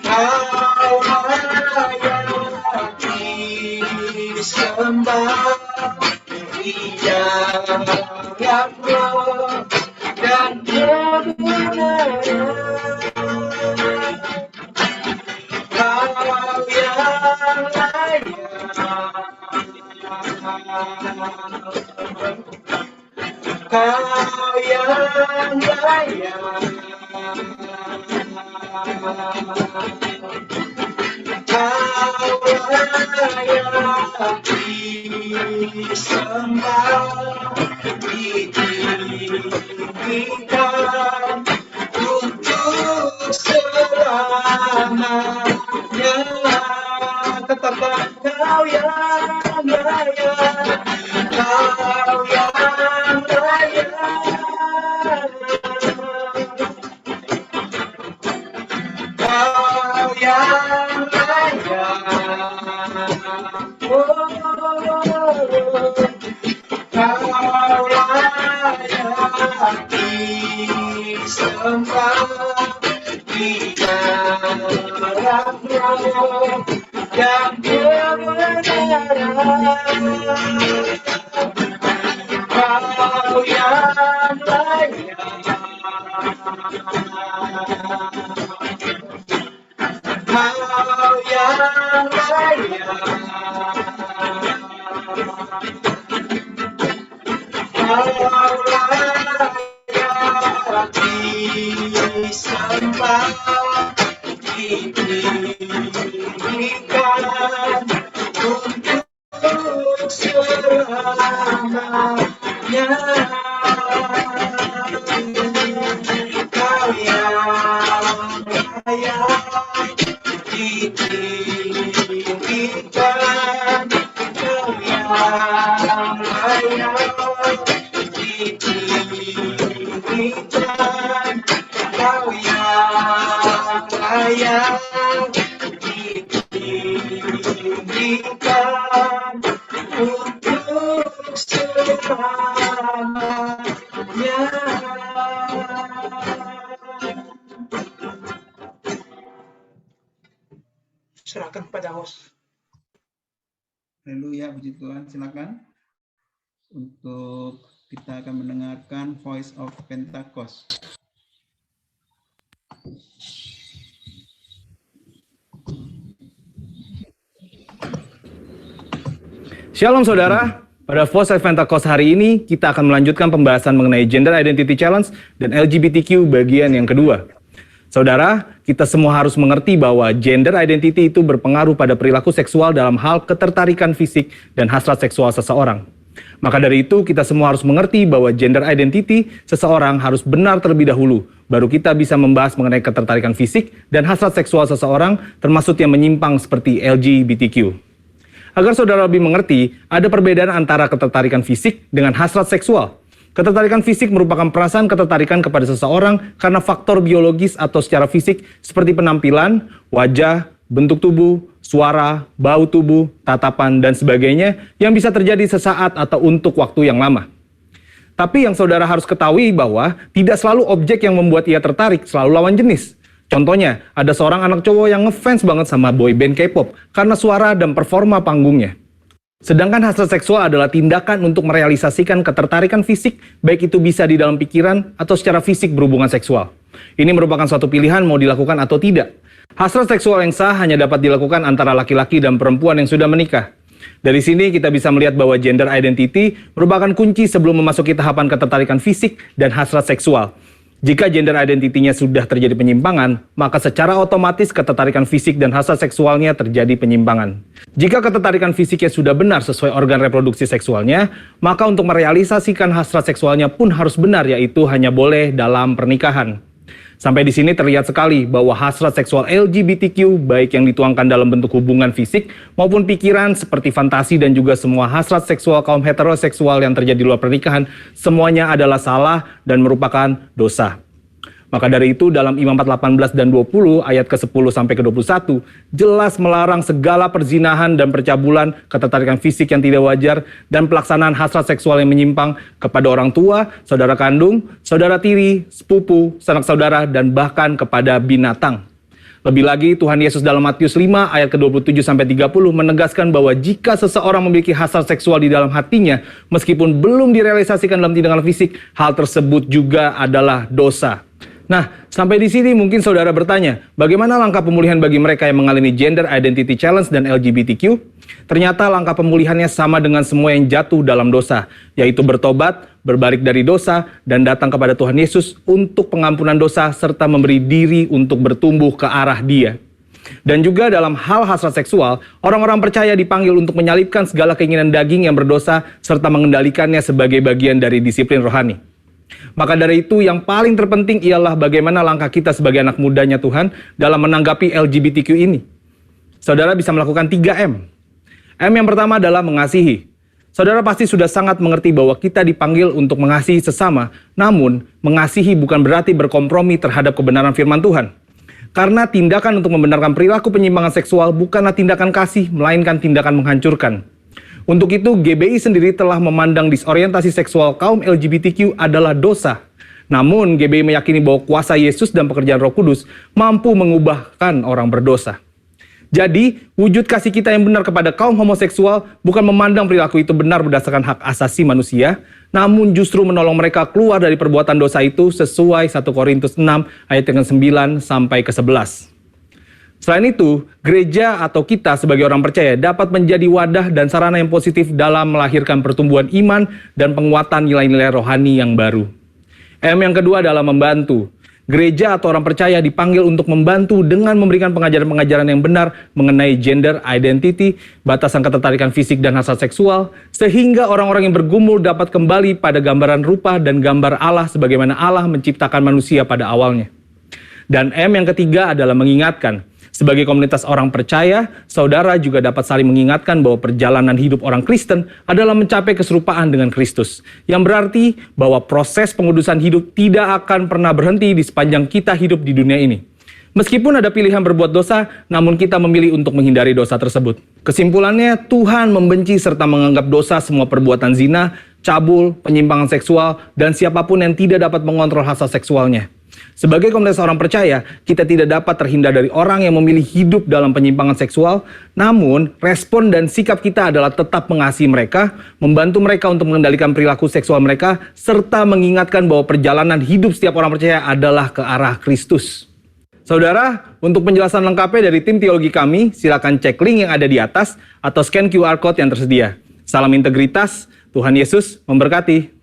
Speaker 2: Kau layak disembah di dalam roh dan kebenaran. Kau yang layak, Kau yang layak, Kau layak disembah, didirikan untuk selamanya. Katakan Kau yang layak, Kau yang layak, Kau yang layak, oh, Kau layak disembah di dalam roh dan kebenaran. Kau yang layak, Kau yang layak, Kau layak disembah, didirikan untuk selamanya. Kau yang layak didirikan, Kau yang layak didirikan, Kau yang layak didirikan. berikan untuk selamanya. Serahkan pada host.
Speaker 1: Haleluya, puji Tuhan. Silakan untuk kita akan mendengarkan Voice of Pentecost.
Speaker 4: Shalom saudara, pada Voice of Pentecost hari ini kita akan melanjutkan pembahasan mengenai Gender Identity Challenge dan LGBTQ bagian yang kedua. Saudara, kita semua harus mengerti bahwa gender identity itu berpengaruh pada perilaku seksual dalam hal ketertarikan fisik dan hasrat seksual seseorang. Maka dari itu, kita semua harus mengerti bahwa gender identity seseorang harus benar terlebih dahulu, baru kita bisa membahas mengenai ketertarikan fisik dan hasrat seksual seseorang, termasuk yang menyimpang seperti LGBTQ. Agar saudara lebih mengerti, ada perbedaan antara ketertarikan fisik dengan hasrat seksual. Ketertarikan fisik merupakan perasaan ketertarikan kepada seseorang karena faktor biologis atau secara fisik seperti penampilan, wajah, bentuk tubuh, suara, bau tubuh, tatapan, dan sebagainya yang bisa terjadi sesaat atau untuk waktu yang lama. Tapi yang saudara harus ketahui bahwa tidak selalu objek yang membuat ia tertarik selalu lawan jenis. Contohnya, ada seorang anak cowok yang ngefans banget sama boyband K-pop karena suara dan performa panggungnya. Sedangkan hasrat seksual adalah tindakan untuk merealisasikan ketertarikan fisik, baik itu bisa di dalam pikiran atau secara fisik berhubungan seksual. Ini merupakan suatu pilihan mau dilakukan atau tidak. Hasrat seksual yang sah hanya dapat dilakukan antara laki-laki dan perempuan yang sudah menikah. Dari sini kita bisa melihat bahwa gender identity merupakan kunci sebelum memasuki tahapan ketertarikan fisik dan hasrat seksual. Jika gender identity-nya sudah terjadi penyimpangan, maka secara otomatis ketertarikan fisik dan hasrat seksualnya terjadi penyimpangan. Jika ketertarikan fisiknya sudah benar sesuai organ reproduksi seksualnya, maka untuk merealisasikan hasrat seksualnya pun harus benar, yaitu hanya boleh dalam pernikahan. Sampai di sini terlihat sekali bahwa hasrat seksual LGBTQ, baik yang dituangkan dalam bentuk hubungan fisik maupun pikiran seperti fantasi dan juga semua hasrat seksual kaum heteroseksual yang terjadi di luar pernikahan, semuanya adalah salah dan merupakan dosa. Maka dari itu dalam Imamat 18 dan 20 ayat ke-10 sampai ke-21 jelas melarang segala perzinahan dan percabulan, ketertarikan fisik yang tidak wajar, dan pelaksanaan hasrat seksual yang menyimpang kepada orang tua, saudara kandung, saudara tiri, sepupu, sanak saudara, dan bahkan kepada binatang. Lebih lagi, Tuhan Yesus dalam Matius 5 ayat ke-27 sampai 30 menegaskan bahwa jika seseorang memiliki hasrat seksual di dalam hatinya, meskipun belum direalisasikan dalam tindakan fisik, hal tersebut juga adalah dosa. Nah, sampai di sini mungkin saudara bertanya, bagaimana langkah pemulihan bagi mereka yang mengalami Gender Identity Challenge dan LGBTQ? Ternyata langkah pemulihannya sama dengan semua yang jatuh dalam dosa, yaitu bertobat, berbalik dari dosa, dan datang kepada Tuhan Yesus untuk pengampunan dosa, serta memberi diri untuk bertumbuh ke arah Dia. Dan juga dalam hal hasrat seksual, orang-orang percaya dipanggil untuk menyalipkan segala keinginan daging yang berdosa, serta mengendalikannya sebagai bagian dari disiplin rohani. Maka dari itu yang paling terpenting ialah bagaimana langkah kita sebagai anak mudanya Tuhan dalam menanggapi LGBTQ ini. Saudara bisa melakukan 3M. M yang pertama adalah mengasihi. Saudara pasti sudah sangat mengerti bahwa kita dipanggil untuk mengasihi sesama, namun mengasihi bukan berarti berkompromi terhadap kebenaran firman Tuhan. Karena tindakan untuk membenarkan perilaku penyimpangan seksual bukanlah tindakan kasih, melainkan tindakan menghancurkan. Untuk itu, GBI sendiri telah memandang disorientasi seksual kaum LGBTQ adalah dosa. Namun, GBI meyakini bahwa kuasa Yesus dan pekerjaan Roh Kudus mampu mengubahkan orang berdosa. Jadi, wujud kasih kita yang benar kepada kaum homoseksual bukan memandang perilaku itu benar berdasarkan hak asasi manusia, namun justru menolong mereka keluar dari perbuatan dosa itu sesuai 1 Korintus 6 ayat yang 9 sampai ke 11. Selain itu, gereja atau kita sebagai orang percaya dapat menjadi wadah dan sarana yang positif dalam melahirkan pertumbuhan iman dan penguatan nilai-nilai rohani yang baru. M yang kedua adalah membantu. Gereja atau orang percaya dipanggil untuk membantu dengan memberikan pengajaran-pengajaran yang benar mengenai gender identity, batasan ketertarikan fisik dan hasrat seksual, sehingga orang-orang yang bergumul dapat kembali pada gambaran rupa dan gambar Allah sebagaimana Allah menciptakan manusia pada awalnya. Dan M yang ketiga adalah mengingatkan. Sebagai komunitas orang percaya, saudara juga dapat saling mengingatkan bahwa perjalanan hidup orang Kristen adalah mencapai keserupaan dengan Kristus. Yang berarti bahwa proses pengudusan hidup tidak akan pernah berhenti di sepanjang kita hidup di dunia ini. Meskipun ada pilihan berbuat dosa, namun kita memilih untuk menghindari dosa tersebut. Kesimpulannya, Tuhan membenci serta menganggap dosa semua perbuatan zina, cabul, penyimpangan seksual, dan siapapun yang tidak dapat mengontrol hasrat seksualnya. Sebagai komunitas orang percaya, kita tidak dapat terhindar dari orang yang memilih hidup dalam penyimpangan seksual, namun respon dan sikap kita adalah tetap mengasihi mereka, membantu mereka untuk mengendalikan perilaku seksual mereka, serta mengingatkan bahwa perjalanan hidup setiap orang percaya adalah ke arah Kristus. Saudara, untuk penjelasan lengkapnya dari tim teologi kami, silakan cek link yang ada di atas atau scan QR Code yang tersedia. Salam integritas, Tuhan Yesus memberkati.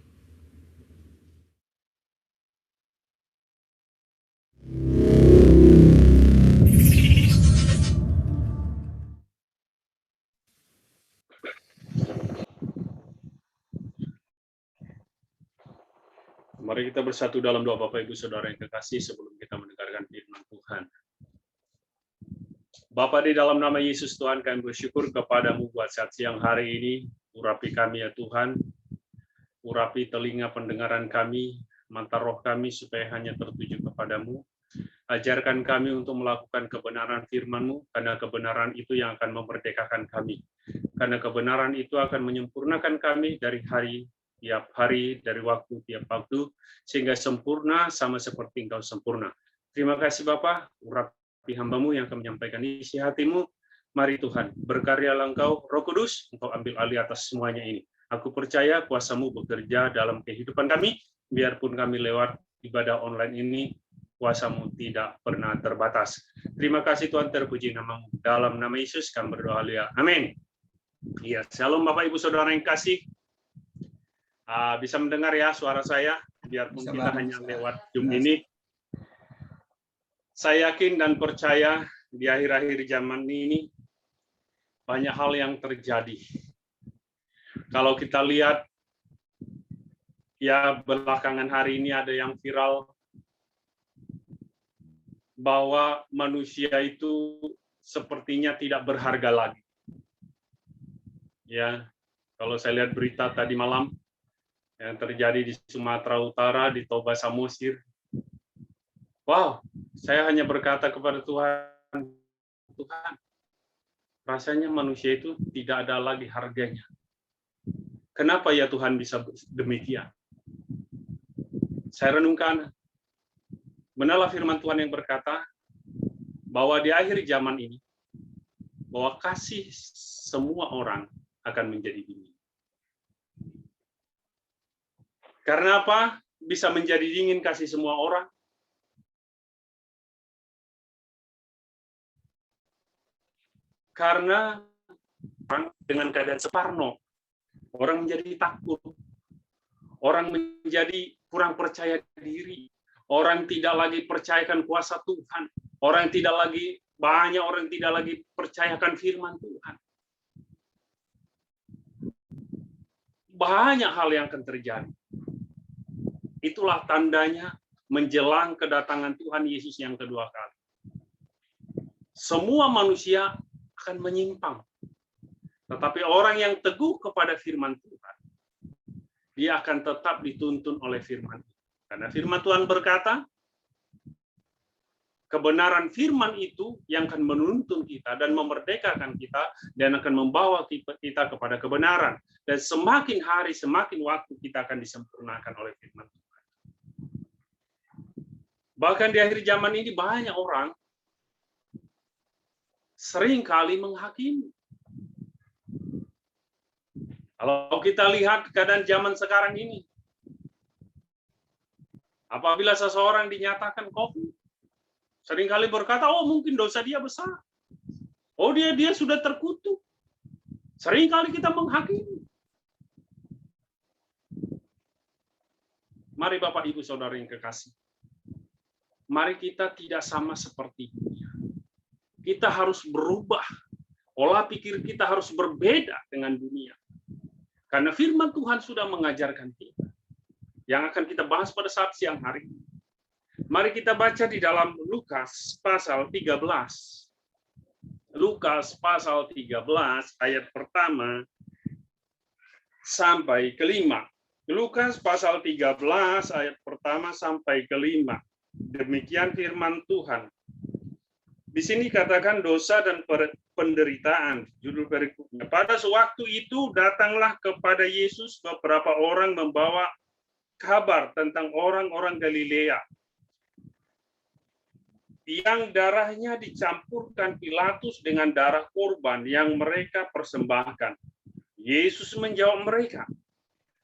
Speaker 5: Mari kita bersatu dalam doa Bapak Ibu Saudara yang kekasih sebelum kita mendengarkan firman Tuhan. Bapa, di dalam nama Yesus Tuhan, kami bersyukur kepadamu buat saat siang hari ini. Urapi kami ya Tuhan, urapi telinga pendengaran kami, mata roh kami supaya hanya tertuju kepadamu. Ajarkan kami untuk melakukan kebenaran firman-Mu, karena kebenaran itu yang akan memerdekakan kami. Karena kebenaran itu akan menyempurnakan kami dari hari tiap hari, dari waktu tiap waktu, sehingga sempurna sama seperti Engkau sempurna. Terima kasih Bapa, urapi hamba-Mu yang akan menyampaikan isi hati-Mu. Mari Tuhan, berkaryalah Engkau, Roh Kudus, Engkau ambil alih atas semuanya ini. Aku percaya kuasa-Mu bekerja dalam kehidupan kami, biarpun kami lewat ibadah online ini, kuasa-Mu tidak pernah terbatas. Terima kasih Tuhan, terpuji nama-Mu. Dalam nama Yesus kami berdoa, amin. Ya, shalom Bapak Ibu Saudara yang kasih. Bisa mendengar ya suara saya, biarpun kita hanya lewat Zoom ini. Saya yakin dan percaya di akhir-akhir zaman ini banyak hal yang terjadi. Kalau kita lihat, ya belakangan hari ini ada yang viral bahwa manusia itu sepertinya tidak berharga lagi. Ya, kalau saya lihat berita tadi malam, yang terjadi di Sumatera Utara, di Toba Samosir. Wow, saya hanya berkata kepada Tuhan, Tuhan, rasanya manusia itu tidak ada lagi harganya. Kenapa ya Tuhan bisa demikian? Saya renungkan, benarlah firman Tuhan yang berkata, bahwa di akhir zaman ini, bahwa kasih semua orang akan menjadi dingin. Karena apa? Bisa menjadi dingin kasih semua orang. Karena orang dengan keadaan separno, orang menjadi takut, orang menjadi kurang percaya diri, orang tidak lagi percayakan kuasa Tuhan, orang tidak lagi banyak orang tidak lagi percayakan firman Tuhan. Banyak hal yang akan terjadi. Itulah tandanya menjelang kedatangan Tuhan Yesus yang kedua kali. Semua manusia akan menyimpang. Tetapi orang yang teguh kepada firman Tuhan, dia akan tetap dituntun oleh firman. Karena firman Tuhan berkata, kebenaran firman itu yang akan menuntun kita dan memerdekakan kita dan akan membawa kita kepada kebenaran. Dan semakin hari, semakin waktu kita akan disempurnakan oleh firman Tuhan. Bahkan di akhir zaman ini banyak orang seringkali menghakimi. Kalau kita lihat keadaan zaman sekarang ini, apabila seseorang dinyatakan COVID, seringkali berkata, oh mungkin dosa dia besar. Oh dia sudah terkutuk. Seringkali kita menghakimi. Mari Bapak Ibu Saudara yang kekasih. Mari kita tidak sama seperti dunia. Kita harus berubah. Pola pikir kita harus berbeda dengan dunia. Karena firman Tuhan sudah mengajarkan kita. Yang akan kita bahas pada saat siang hari ini. Mari kita baca di dalam Lukas pasal 13. Lukas pasal 13 ayat pertama sampai kelima. Lukas pasal 13 ayat pertama sampai kelima. Demikian firman Tuhan. Di sini katakan dosa dan penderitaan, judul perikopnya. Pada sewaktu itu datanglah kepada Yesus beberapa orang membawa kabar tentang orang-orang Galilea yang darahnya dicampurkan Pilatus dengan darah korban yang mereka persembahkan. Yesus menjawab mereka,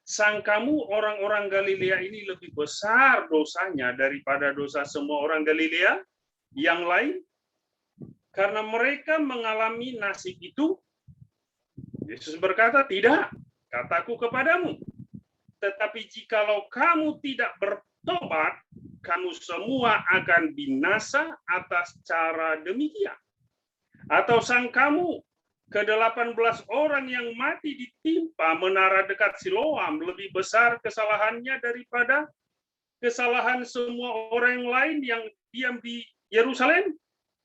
Speaker 5: "Sangkamu orang-orang Galilea ini lebih besar dosanya daripada dosa semua orang Galilea yang lain? Karena mereka mengalami nasib itu?" Yesus berkata, "Tidak, kataku kepadamu. Tetapi jikalau kamu tidak bertobat, kamu semua akan binasa atas cara demikian. Atau sangkamu ke-18 orang yang mati ditimpa menara dekat Siloam lebih besar kesalahannya daripada kesalahan semua orang lain yang diam di Yerusalem?"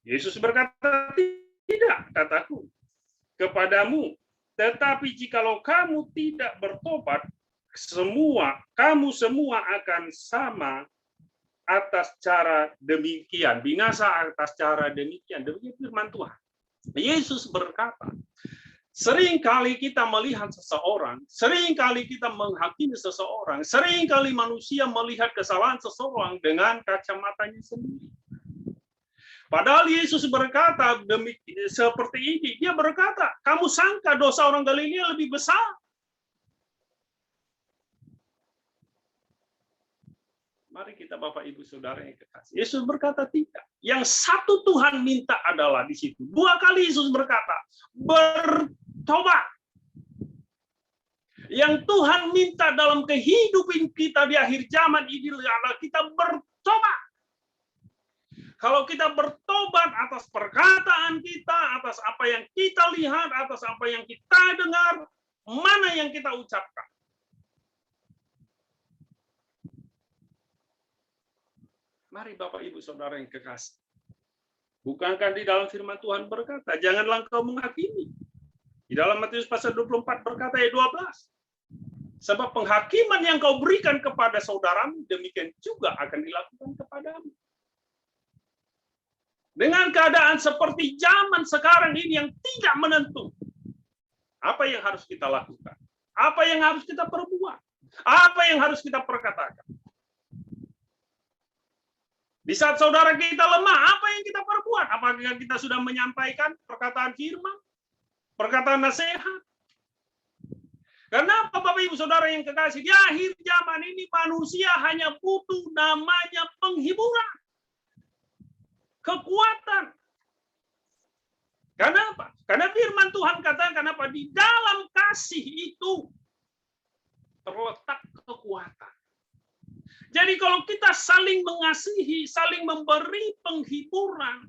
Speaker 5: Yesus berkata, "Tidak, kataku kepadamu. Tetapi jikalau kamu tidak bertobat, kamu semua akan sama atas cara demikian, binasa atas cara demikian." Demikian firman Tuhan. Yesus berkata, seringkali kita melihat seseorang, seringkali kita menghakimi seseorang, seringkali manusia melihat kesalahan seseorang dengan kacamatanya sendiri. Padahal Yesus berkata seperti ini, dia berkata, "Kamu sangka dosa orang Galilea lebih besar?" Mari kita Bapak Ibu Saudara yang kekasih. Yesus berkata tidak. Yang satu Tuhan minta adalah di situ. 2 kali Yesus berkata, bertobat. Yang Tuhan minta dalam kehidupan kita di akhir zaman ini adalah kita bertobat. Kalau kita bertobat atas perkataan kita, atas apa yang kita lihat, atas apa yang kita dengar, mana yang kita ucapkan. Mari Bapak Ibu Saudara yang kekasih. Bukankah di dalam firman Tuhan berkata, "Janganlah engkau menghakimi." Di dalam Matius pasal 24 berkata ayat 12. Sebab penghakiman yang kau berikan kepada saudaramu, demikian juga akan dilakukan kepadamu. Dengan keadaan seperti zaman sekarang ini yang tidak menentu, apa yang harus kita lakukan? Apa yang harus kita perbuat? Apa yang harus kita perkatakan? Di saat saudara kita lemah, apa yang kita perbuat? Apakah kita sudah menyampaikan perkataan firman? Perkataan nasihat? Kenapa Bapak Ibu Saudara yang kekasih? Di akhir zaman ini manusia hanya butuh namanya penghiburan. Kekuatan. Kenapa? Karena firman Tuhan katakan apa? Di dalam kasih itu terletak kekuatan. Jadi kalau kita saling mengasihi, saling memberi penghiburan,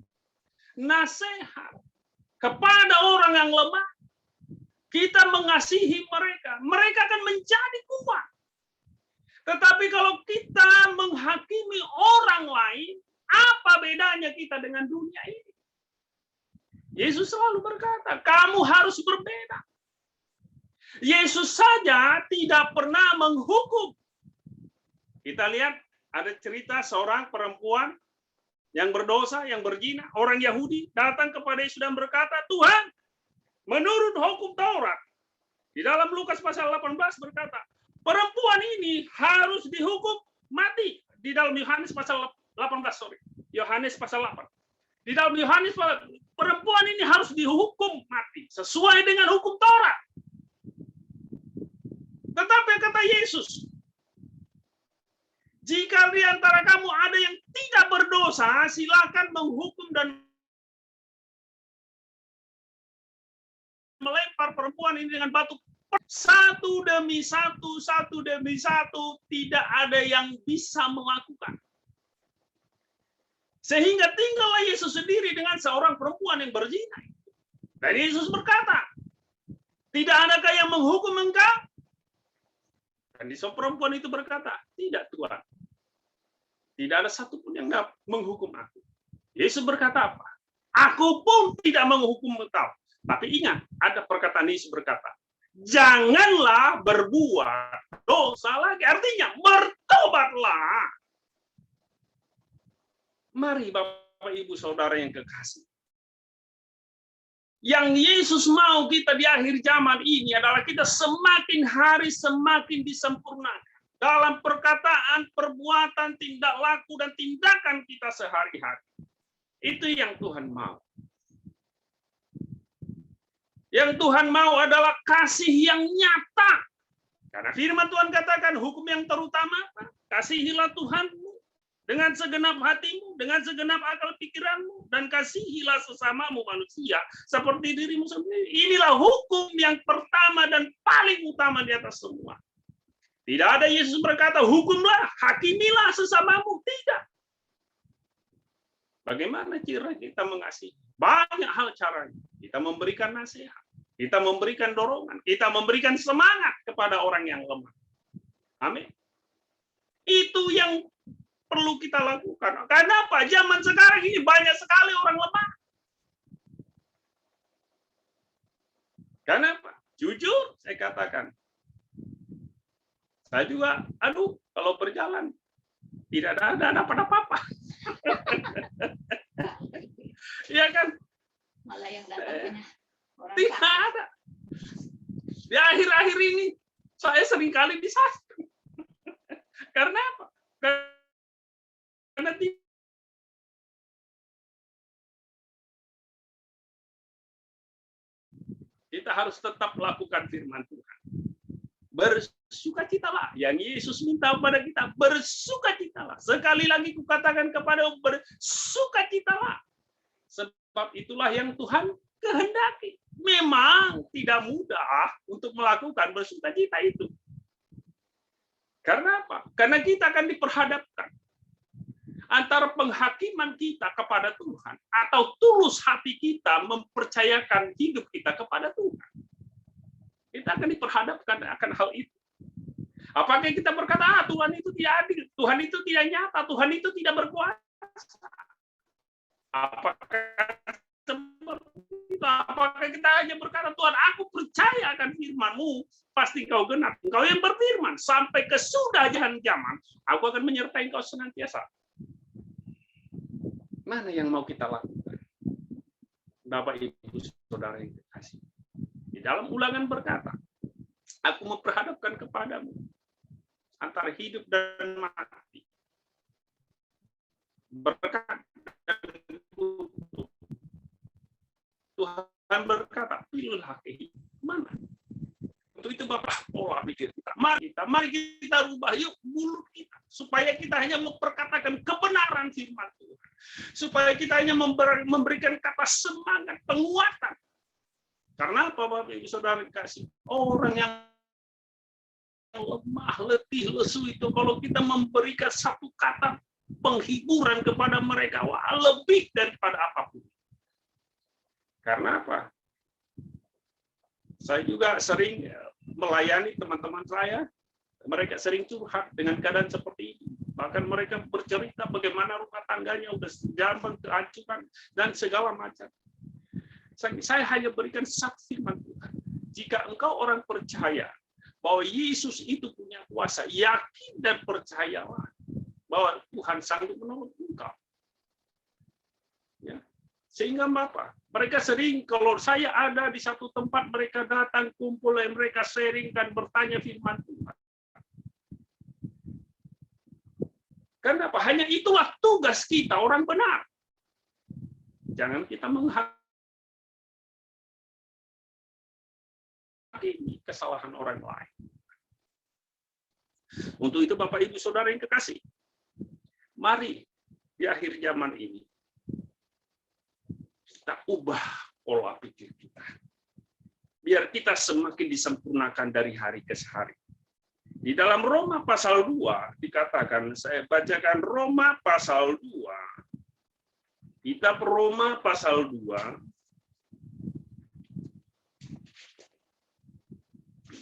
Speaker 5: nasihat kepada orang yang lemah, kita mengasihi mereka, mereka akan menjadi kuat. Tetapi kalau kita menghakimi orang lain, apa bedanya kita dengan dunia ini? Yesus selalu berkata, kamu harus berbeda. Yesus saja tidak pernah menghukum. Kita lihat ada cerita seorang perempuan yang berdosa, yang berzina, orang Yahudi datang kepada Yesus dan berkata, "Tuhan, menurut hukum Taurat," di dalam Lukas pasal 18 berkata, perempuan ini harus dihukum mati. Di dalam Yohanes pasal 18, Yohanes pasal 8. Di dalam Yohanes, perempuan ini harus dihukum mati sesuai dengan hukum Taurat. Tetapi kata Yesus, jika di antara kamu ada yang tidak berdosa, silakan menghukum dan melempar perempuan ini dengan batu. Satu demi satu, tidak ada yang bisa melakukan. Sehingga tinggallah Yesus sendiri dengan seorang perempuan yang berzina. Dan Yesus berkata, "Tidak adakah yang menghukum engkau?" Dan perempuan itu berkata, "Tidak, Tuhan. Tidak ada satupun yang dapat menghukum aku." Yesus berkata apa? "Aku pun tidak menghukum engkau." Tapi ingat, ada perkataan Yesus berkata, "Janganlah berbuat dosa lagi." Artinya, bertobatlah. Mari Bapak Ibu Saudara yang kekasih. Yang Yesus mau kita di akhir zaman ini adalah kita semakin hari semakin disempurnakan dalam perkataan, perbuatan, tindak laku, dan tindakan kita sehari-hari. Itu yang Tuhan mau. Yang Tuhan mau adalah kasih yang nyata. Karena firman Tuhan katakan hukum yang terutama, kasihilah Tuhanmu dengan segenap hatimu, dengan segenap akal pikiranmu, dan kasihilah sesamamu manusia seperti dirimu sendiri. Inilah hukum yang pertama dan paling utama di atas semua. Tidak ada Yesus berkata, hukumlah, hakimilah sesamamu. Tidak. Bagaimana cara kita mengasihi? Banyak hal caranya. Kita memberikan nasihat, kita memberikan dorongan, kita memberikan semangat kepada orang yang lemah. Amin. Itu yang perlu kita lakukan. Kenapa? Zaman sekarang ini banyak sekali orang lemah. Kenapa? Jujur saya katakan. Saya juga, kalau berjalan tidak ada apa-apa. Iya kan?
Speaker 6: Malah yang datang orang
Speaker 5: tidak ada. Di akhir-akhir ini saya sering kali disasar. Karena apa? Karena kita harus tetap lakukan firman Tuhan. Bersukacitalah. Yang Yesus minta kepada kita, bersukacitalah. Sekali lagi kukatakan kepadamu, bersukacitalah. Sebab itulah yang Tuhan kehendaki. Memang tidak mudah untuk melakukan bersukacita itu. Karena apa? Karena kita akan diperhadapkan antara penghakiman kita kepada Tuhan atau tulus hati kita mempercayakan hidup kita kepada Tuhan. Kita akan diperhadapkan akan hal itu. Apakah kita berkata, Tuhan itu tidak adil, Tuhan itu tidak nyata, Tuhan itu tidak berkuasa? Apakah kita hanya berkata, Tuhan, aku percaya akan firman-Mu, pasti Kau genap. Engkau yang berfirman, sampai kesudahan zaman, aku akan menyertai Engkau senantiasa. Mana yang mau kita lakukan? Bapak, Ibu, Saudara yang terkasih. Di dalam Ulangan berkata, aku memperhadapkan kepadamu antara hidup dan mati. Berkat dan kutuk. Tuhan berkata, pilihlah kehidupan mana. Untuk itu Bapak, pola pikir kita. Mari kita rubah yuk mulut kita. Supaya kita hanya memperkatakan kebenaran firman Tuhan. Supaya kita hanya memberikan kata semangat, penguatan. Karena apa Bapak Ibu Saudara kasih? Orang yang lemah, letih, lesu itu kalau kita memberikan satu kata penghiburan kepada mereka, wah, lebih daripada apapun. Karena apa? Saya juga sering melayani teman-teman saya, mereka sering curhat dengan keadaan seperti ini. Bahkan mereka bercerita bagaimana rumah tangganya udah zaman kehancuran dan segala macam. Saya hanya berikan satu firman Tuhan. Jika engkau orang percaya bahwa Yesus itu punya kuasa, yakin dan percayalah bahwa Tuhan sanggup menolong engkau. Ya. Sehingga Bapak, mereka sering kalau saya ada di satu tempat, mereka datang kumpul dan mereka sharing dan bertanya firman Tuhan. Kenapa? Hanya itulah tugas kita orang benar. Jangan kita menghakimi kesalahan orang lain. Untuk itu Bapak Ibu Saudara yang kekasih, mari di akhir zaman ini kita ubah pola pikir kita. Biar kita semakin disempurnakan dari hari ke hari. Di dalam Roma pasal 2 dikatakan, saya bacakan Roma pasal 2. Kitab Roma pasal 2.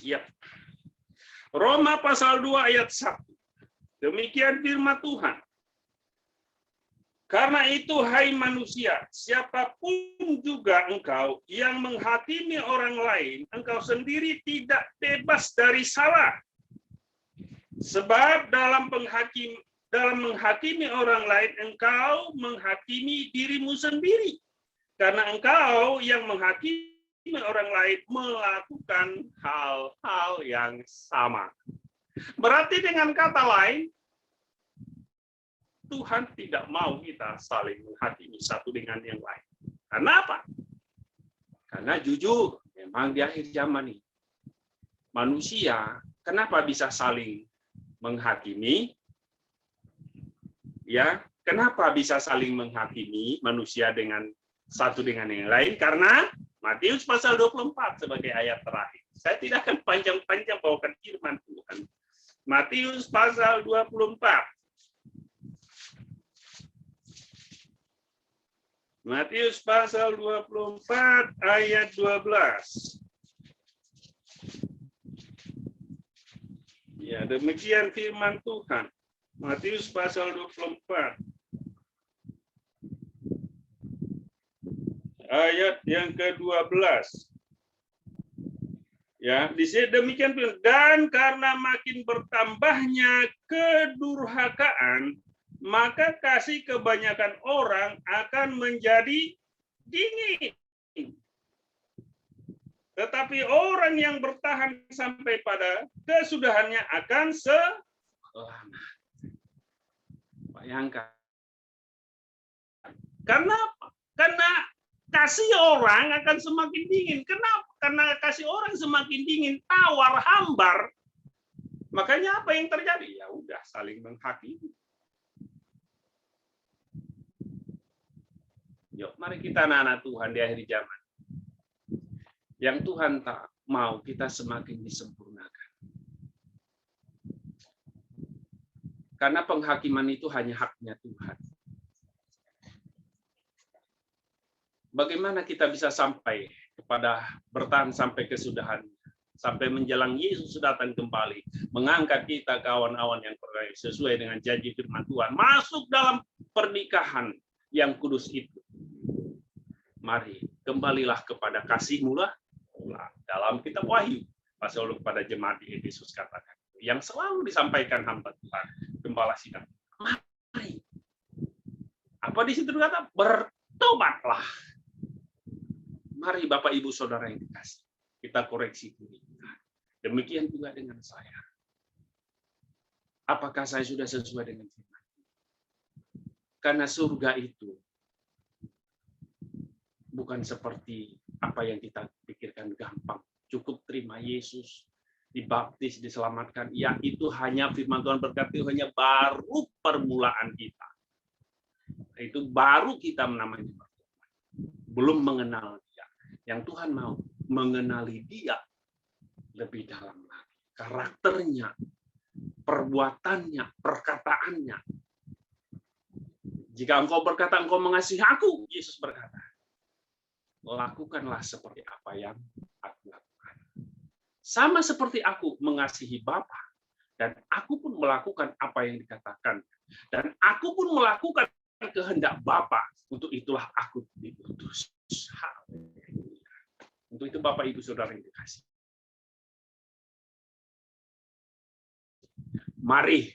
Speaker 5: Ya. Roma pasal 2 ayat 1. Demikian firman Tuhan. Karena itu, hai manusia, siapapun juga engkau yang menghakimi orang lain, engkau sendiri tidak bebas dari salah. Sebab dalam menghakimi orang lain, engkau menghakimi dirimu sendiri. Karena engkau yang menghakimi orang lain melakukan hal-hal yang sama. Berarti dengan kata lain, Tuhan tidak mau kita saling menghakimi satu dengan yang lain. Karena apa? Karena jujur, memang di akhir zaman ini, manusia kenapa bisa saling menghakimi? Ya, kenapa bisa saling menghakimi manusia dengan satu dengan yang lain? Karena Matius pasal 24 sebagai ayat terakhir. Saya tidak akan panjang-panjang bawakan firman Tuhan. Matius pasal 24. Matius pasal 24 ayat 12. Ya, demikian firman Tuhan. Matius pasal 24. Ayat yang ke-12. Ya, di sini demikian, dan karena makin bertambahnya kedurhakaan, maka kasih kebanyakan orang akan menjadi dingin. Tetapi orang yang bertahan sampai pada kesudahannya akan selamat. Bayangkan. Karena apa? Karena kasih orang akan semakin dingin. Kenapa? Karena kasih orang semakin dingin, tawar, hambar. Makanya apa yang terjadi? Ya udah, saling menghakimi. Yuk, mari kita anak-anak Tuhan di akhir zaman. Yang Tuhan tak mau kita semakin disempurnakan. Karena penghakiman itu hanya haknya Tuhan. Bagaimana kita bisa sampai kepada bertahan sampai kesudahan, sampai menjelang Yesus datang kembali, mengangkat kita ke awan-awan yang sesuai dengan janji firman Tuhan, masuk dalam pernikahan yang kudus itu. Mari kembalilah kepada kasih-Mu lah. Dalam kitab Wahyu, pasal kepada jemaat di Efesus katakan, yang selalu disampaikan hamba Tuhan, gembala sidang. Mari. Apa di situ kata? Bertobatlah. Mari Bapak Ibu Saudara yang dikasih, kita koreksi diri kita. Demikian juga dengan saya. Apakah saya sudah sesuai dengan firman? Karena surga itu bukan seperti apa yang kita pikirkan gampang. Cukup terima Yesus, dibaptis, diselamatkan. Ya, itu hanya firman Tuhan berkata, itu hanya baru permulaan kita. Itu baru kita namanya bertobat. Belum mengenal Dia. Yang Tuhan mau mengenali Dia lebih dalam lagi. Karakternya, perbuatannya, perkataannya. Jika engkau berkata engkau mengasihi aku, Yesus berkata, lakukanlah seperti apa yang aku lakukan. Sama seperti aku mengasihi Bapa, dan aku pun melakukan apa yang dikatakan, dan aku pun melakukan kehendak Bapa. Untuk itulah aku diutus. Untuk itu Bapak Ibu Saudara yang dikasih. Mari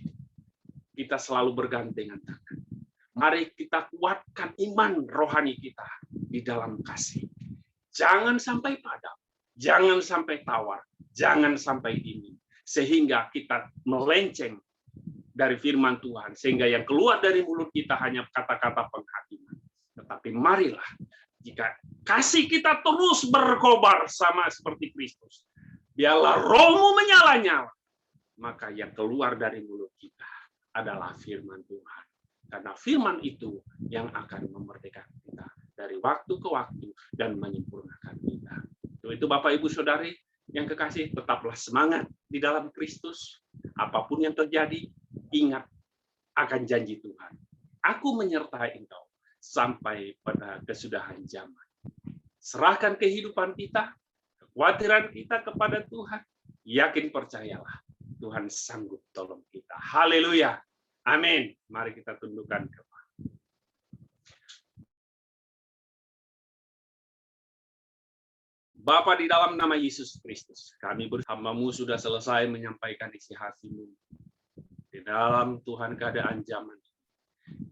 Speaker 5: kita selalu bergandengan tangan. Mari kita kuatkan iman rohani kita di dalam kasih. Jangan sampai padam, jangan sampai tawar, jangan sampai dingin. Sehingga kita melenceng dari firman Tuhan. Sehingga yang keluar dari mulut kita hanya kata-kata penghakiman. Tetapi marilah, jika kasih kita terus berkobar sama seperti Kristus, biarlah rohmu menyala-nyala, maka yang keluar dari mulut kita adalah firman Tuhan. Karena firman itu yang akan memerdekakan kita dari waktu ke waktu dan menyempurnakan kita. Itu Bapak Ibu Saudari yang kekasih, tetaplah semangat di dalam Kristus. Apapun yang terjadi, ingat akan janji Tuhan. Aku menyertai engkau sampai pada kesudahan zaman. Serahkan kehidupan kita, kekhawatiran kita kepada Tuhan. Yakin percayalah, Tuhan sanggup tolong kita. Haleluya. Amin. Mari kita tundukkan kepala. Bapa, di dalam nama Yesus Kristus, kami hamba-Mu sudah selesai menyampaikan isi hati-Mu. Di dalam Tuhan keadaan zaman,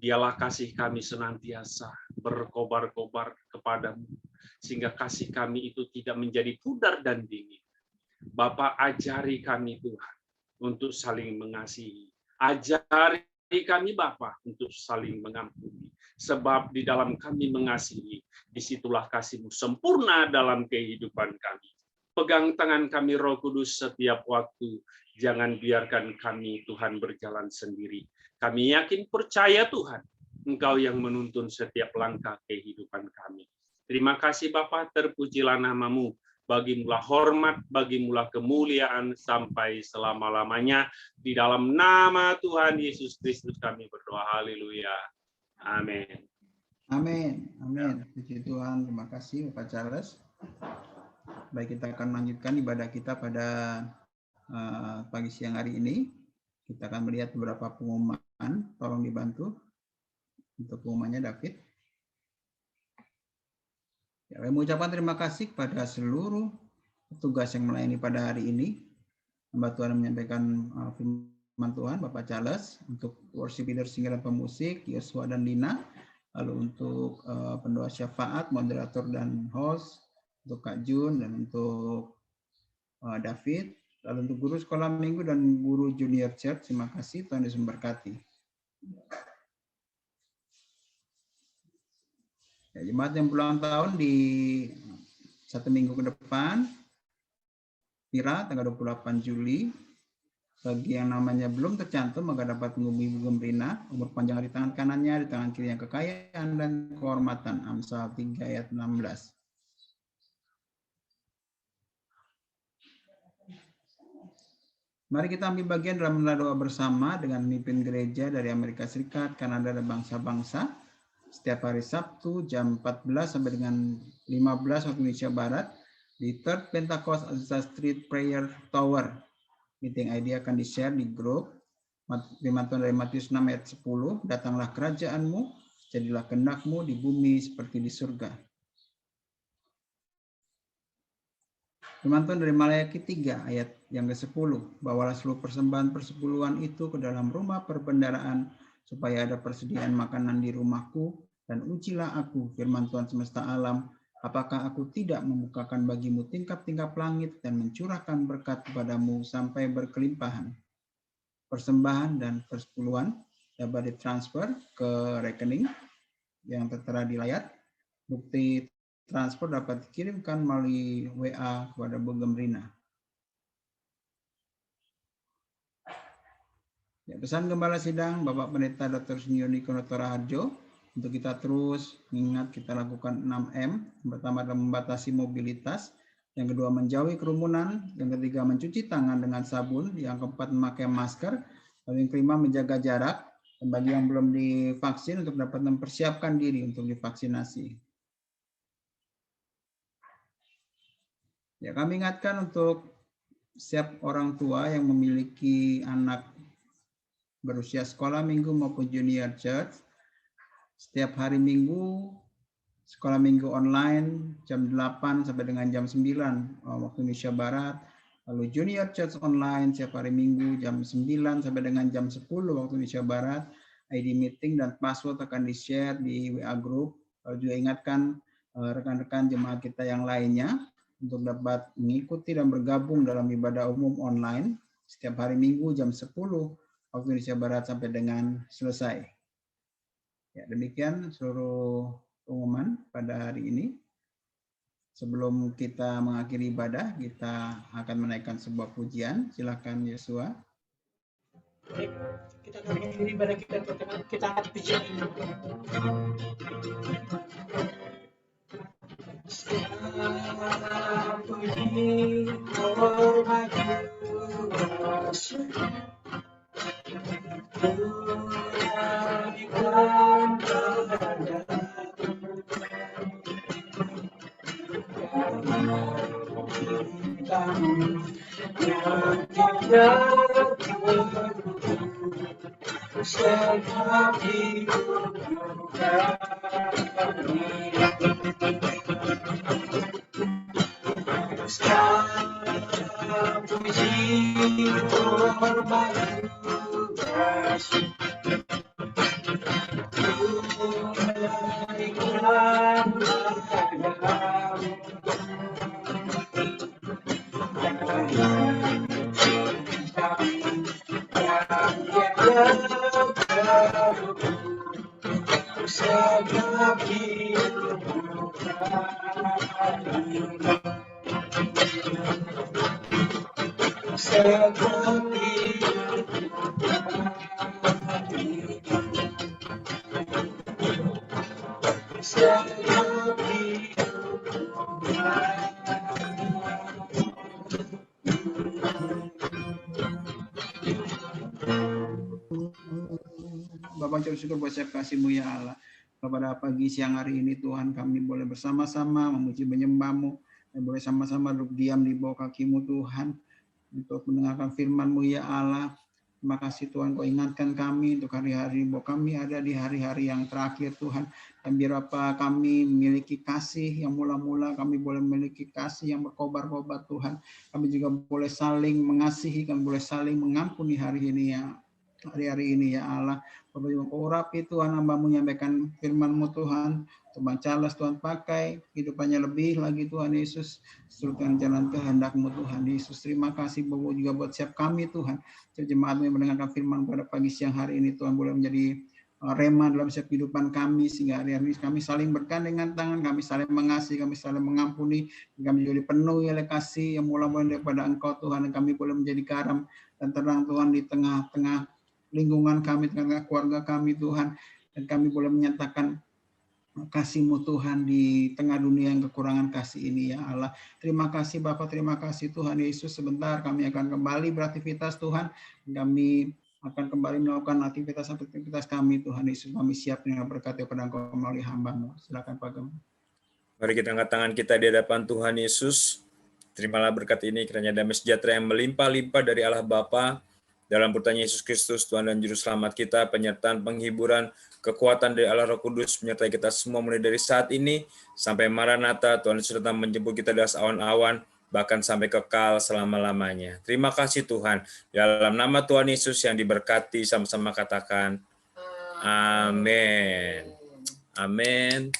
Speaker 5: dialah kasih kami senantiasa berkobar-kobar kepadamu, sehingga kasih kami itu tidak menjadi pudar dan dingin. Bapa, ajari kami Tuhan untuk saling mengasihi. Ajari kami Bapa untuk saling mengampuni. Sebab di dalam kami mengasihi, disitulah kasih-Mu sempurna dalam kehidupan kami. Pegang tangan kami Roh Kudus setiap waktu. Jangan biarkan kami Tuhan berjalan sendiri. Kami yakin percaya Tuhan, Engkau yang menuntun setiap langkah kehidupan kami. Terima kasih Bapa, terpujilah nama-Mu. Bagimulah hormat, bagimulah kemuliaan sampai selama-lamanya. Di dalam nama Tuhan Yesus Kristus kami berdoa. Haleluya. Amin.
Speaker 1: Amin. Amin. Puji Tuhan. Terima kasih Bapak Charles. Baik, kita akan melanjutkan ibadah kita pada pagi siang hari ini. Kita akan melihat beberapa pengumuman. Tolong dibantu. Untuk pengumumannya David. Ya, saya mengucapkan terima kasih kepada seluruh petugas yang melayani pada hari ini. Hamba Tuhan menyampaikan firman Tuhan, Bapak Charles, untuk worship leader, singer dan pemusik, Yosua dan Dina, lalu untuk pendoa syafaat, moderator dan host, untuk Kak Jun dan untuk David, lalu untuk guru sekolah minggu dan guru junior church. Terima kasih, Tuhan Yesus memberkati. Ya, jemaat yang berulang tahun di 1 minggu ke depan, Pira tanggal 28 Juli. Bagi yang namanya belum tercantum, maka dapat menghubungi Ibu Gemrina. Umur panjang di tangan kanannya, di tangan kiri yang kekayaan dan kehormatan. Amsal 3 ayat 16. Mari kita ambil bagian dalam doa bersama dengan pemimpin gereja dari Amerika Serikat, Kanada, dan bangsa-bangsa. Setiap hari Sabtu jam 14 sampai dengan 15 waktu Indonesia Barat di Third Pentecost Azusa Street Prayer Tower. Meeting ID akan di-share di grup. Firman Tuhan dari Matius 6 ayat 10, datanglah kerajaan-Mu, jadilah kehendak-Mu di bumi seperti di surga. Firman Tuhan dari Maleakhi 3 ayat yang ke-10, bawalah seluruh persembahan persepuluhan itu ke dalam rumah perbendaharaan, supaya ada persediaan makanan di rumahku, dan ujilah aku, firman Tuhan semesta alam, apakah aku tidak membukakan bagimu tingkap-tingkap langit dan mencurahkan berkat kepadamu sampai berkelimpahan. Persembahan dan persepuluhan dapat ditransfer ke rekening yang tertera di layar. Bukti transfer dapat dikirimkan melalui WA kepada Bu Gemrina. Ya, pesan Gembala Sidang Bapak Pendeta Dr. Senior Nikono Toraharjo untuk kita terus mengingat kita lakukan 6M. Yang pertama adalah membatasi mobilitas, yang kedua menjauhi kerumunan, yang ketiga mencuci tangan dengan sabun, yang keempat memakai masker, lalu yang kelima menjaga jarak, dan bagi yang belum divaksin untuk dapat mempersiapkan diri untuk divaksinasi. Ya, kami ingatkan untuk setiap orang tua yang memiliki anak berusia sekolah minggu maupun junior church, setiap hari Minggu sekolah minggu online jam 8 sampai dengan jam 9 waktu Indonesia Barat, lalu junior church online setiap hari Minggu jam 9 sampai dengan jam 10 waktu Indonesia Barat. ID meeting dan password akan di-share di WA group. Lalu juga ingatkan rekan-rekan jemaat kita yang lainnya untuk dapat mengikuti dan bergabung dalam ibadah umum online setiap hari Minggu jam 10 waktu Indonesia Barat sampai dengan selesai. Ya, demikian seluruh pengumuman pada hari ini. Sebelum kita mengakhiri ibadah, kita akan menaikkan sebuah pujian. Silakan Yosua.
Speaker 2: Baik, kita akan mengakhiri ibadah kita angkat pujian ini. Segala puji hormat Tuhan kepada kami yang tidak segala hidup kami. Segala puji hormat Tuhan
Speaker 1: Bapak ucap syukur buat setiap kasih-Mu ya Allah. Pada pagi siang hari ini Tuhan kami boleh bersama-sama memuji menyembah-Mu dan boleh sama-sama duduk diam di bawah kaki-Mu Tuhan untuk mendengarkan firman-Mu ya Allah. Terima kasih Tuhan Kau ingatkan kami untuk hari-hari bahwa kami ada di hari-hari yang terakhir Tuhan. Dan biar apa kami memiliki kasih yang mula-mula, kami boleh memiliki kasih yang berkobar-kobar Tuhan. Kami juga boleh saling mengasihi, kami boleh saling mengampuni hari ini ya. Hari-hari ini ya Allah, Bapak juga Kau urapi Tuhan, hamba-Mu menyampaikan firman-Mu Tuhan, untuk Bang Charles Tuhan pakai kehidupannya lebih lagi Tuhan Yesus, seluruhkan jalan kehendak-Mu Tuhan Yesus. Terima kasih Bapak juga buat siap kami Tuhan, jemaat-Mu yang mendengarkan firman pada pagi siang hari ini Tuhan boleh menjadi rema dalam setiap kehidupan kami, sehingga hari-hari ini kami saling bergandengan tangan, kami saling mengasihi, kami saling mengampuni, kami juga dipenuhi oleh kasih yang mula-mula daripada Engkau Tuhan, dan kami boleh menjadi garam dan terang Tuhan di tengah-tengah lingkungan kami, tengah keluarga kami Tuhan, dan kami boleh menyatakan kasih-Mu Tuhan di tengah dunia yang kekurangan kasih ini ya Allah. Terima kasih Bapak, terima kasih Tuhan Yesus. Sebentar kami akan kembali beraktivitas Tuhan, kami akan kembali melakukan aktivitas kami Tuhan Yesus. Kami siap dengan berkat daripada Engkau melalui hamba-Mu. Silakan Pak Gem.
Speaker 7: Mari kita angkat tangan kita di hadapan Tuhan Yesus. Terimalah berkat ini kiranya damai sejahtera yang melimpah-limpah dari Allah Bapa, dalam putranya Yesus Kristus, Tuhan dan Juru Selamat kita, penyertaan, penghiburan, kekuatan dari Allah Roh Kudus, menyertai kita semua mulai dari saat ini, sampai Maranatha, Tuhan Yesus datang menjemput kita dari awan-awan, bahkan sampai kekal selama-lamanya. Terima kasih Tuhan, dalam nama Tuhan Yesus yang diberkati, sama-sama katakan, Amin. Amin.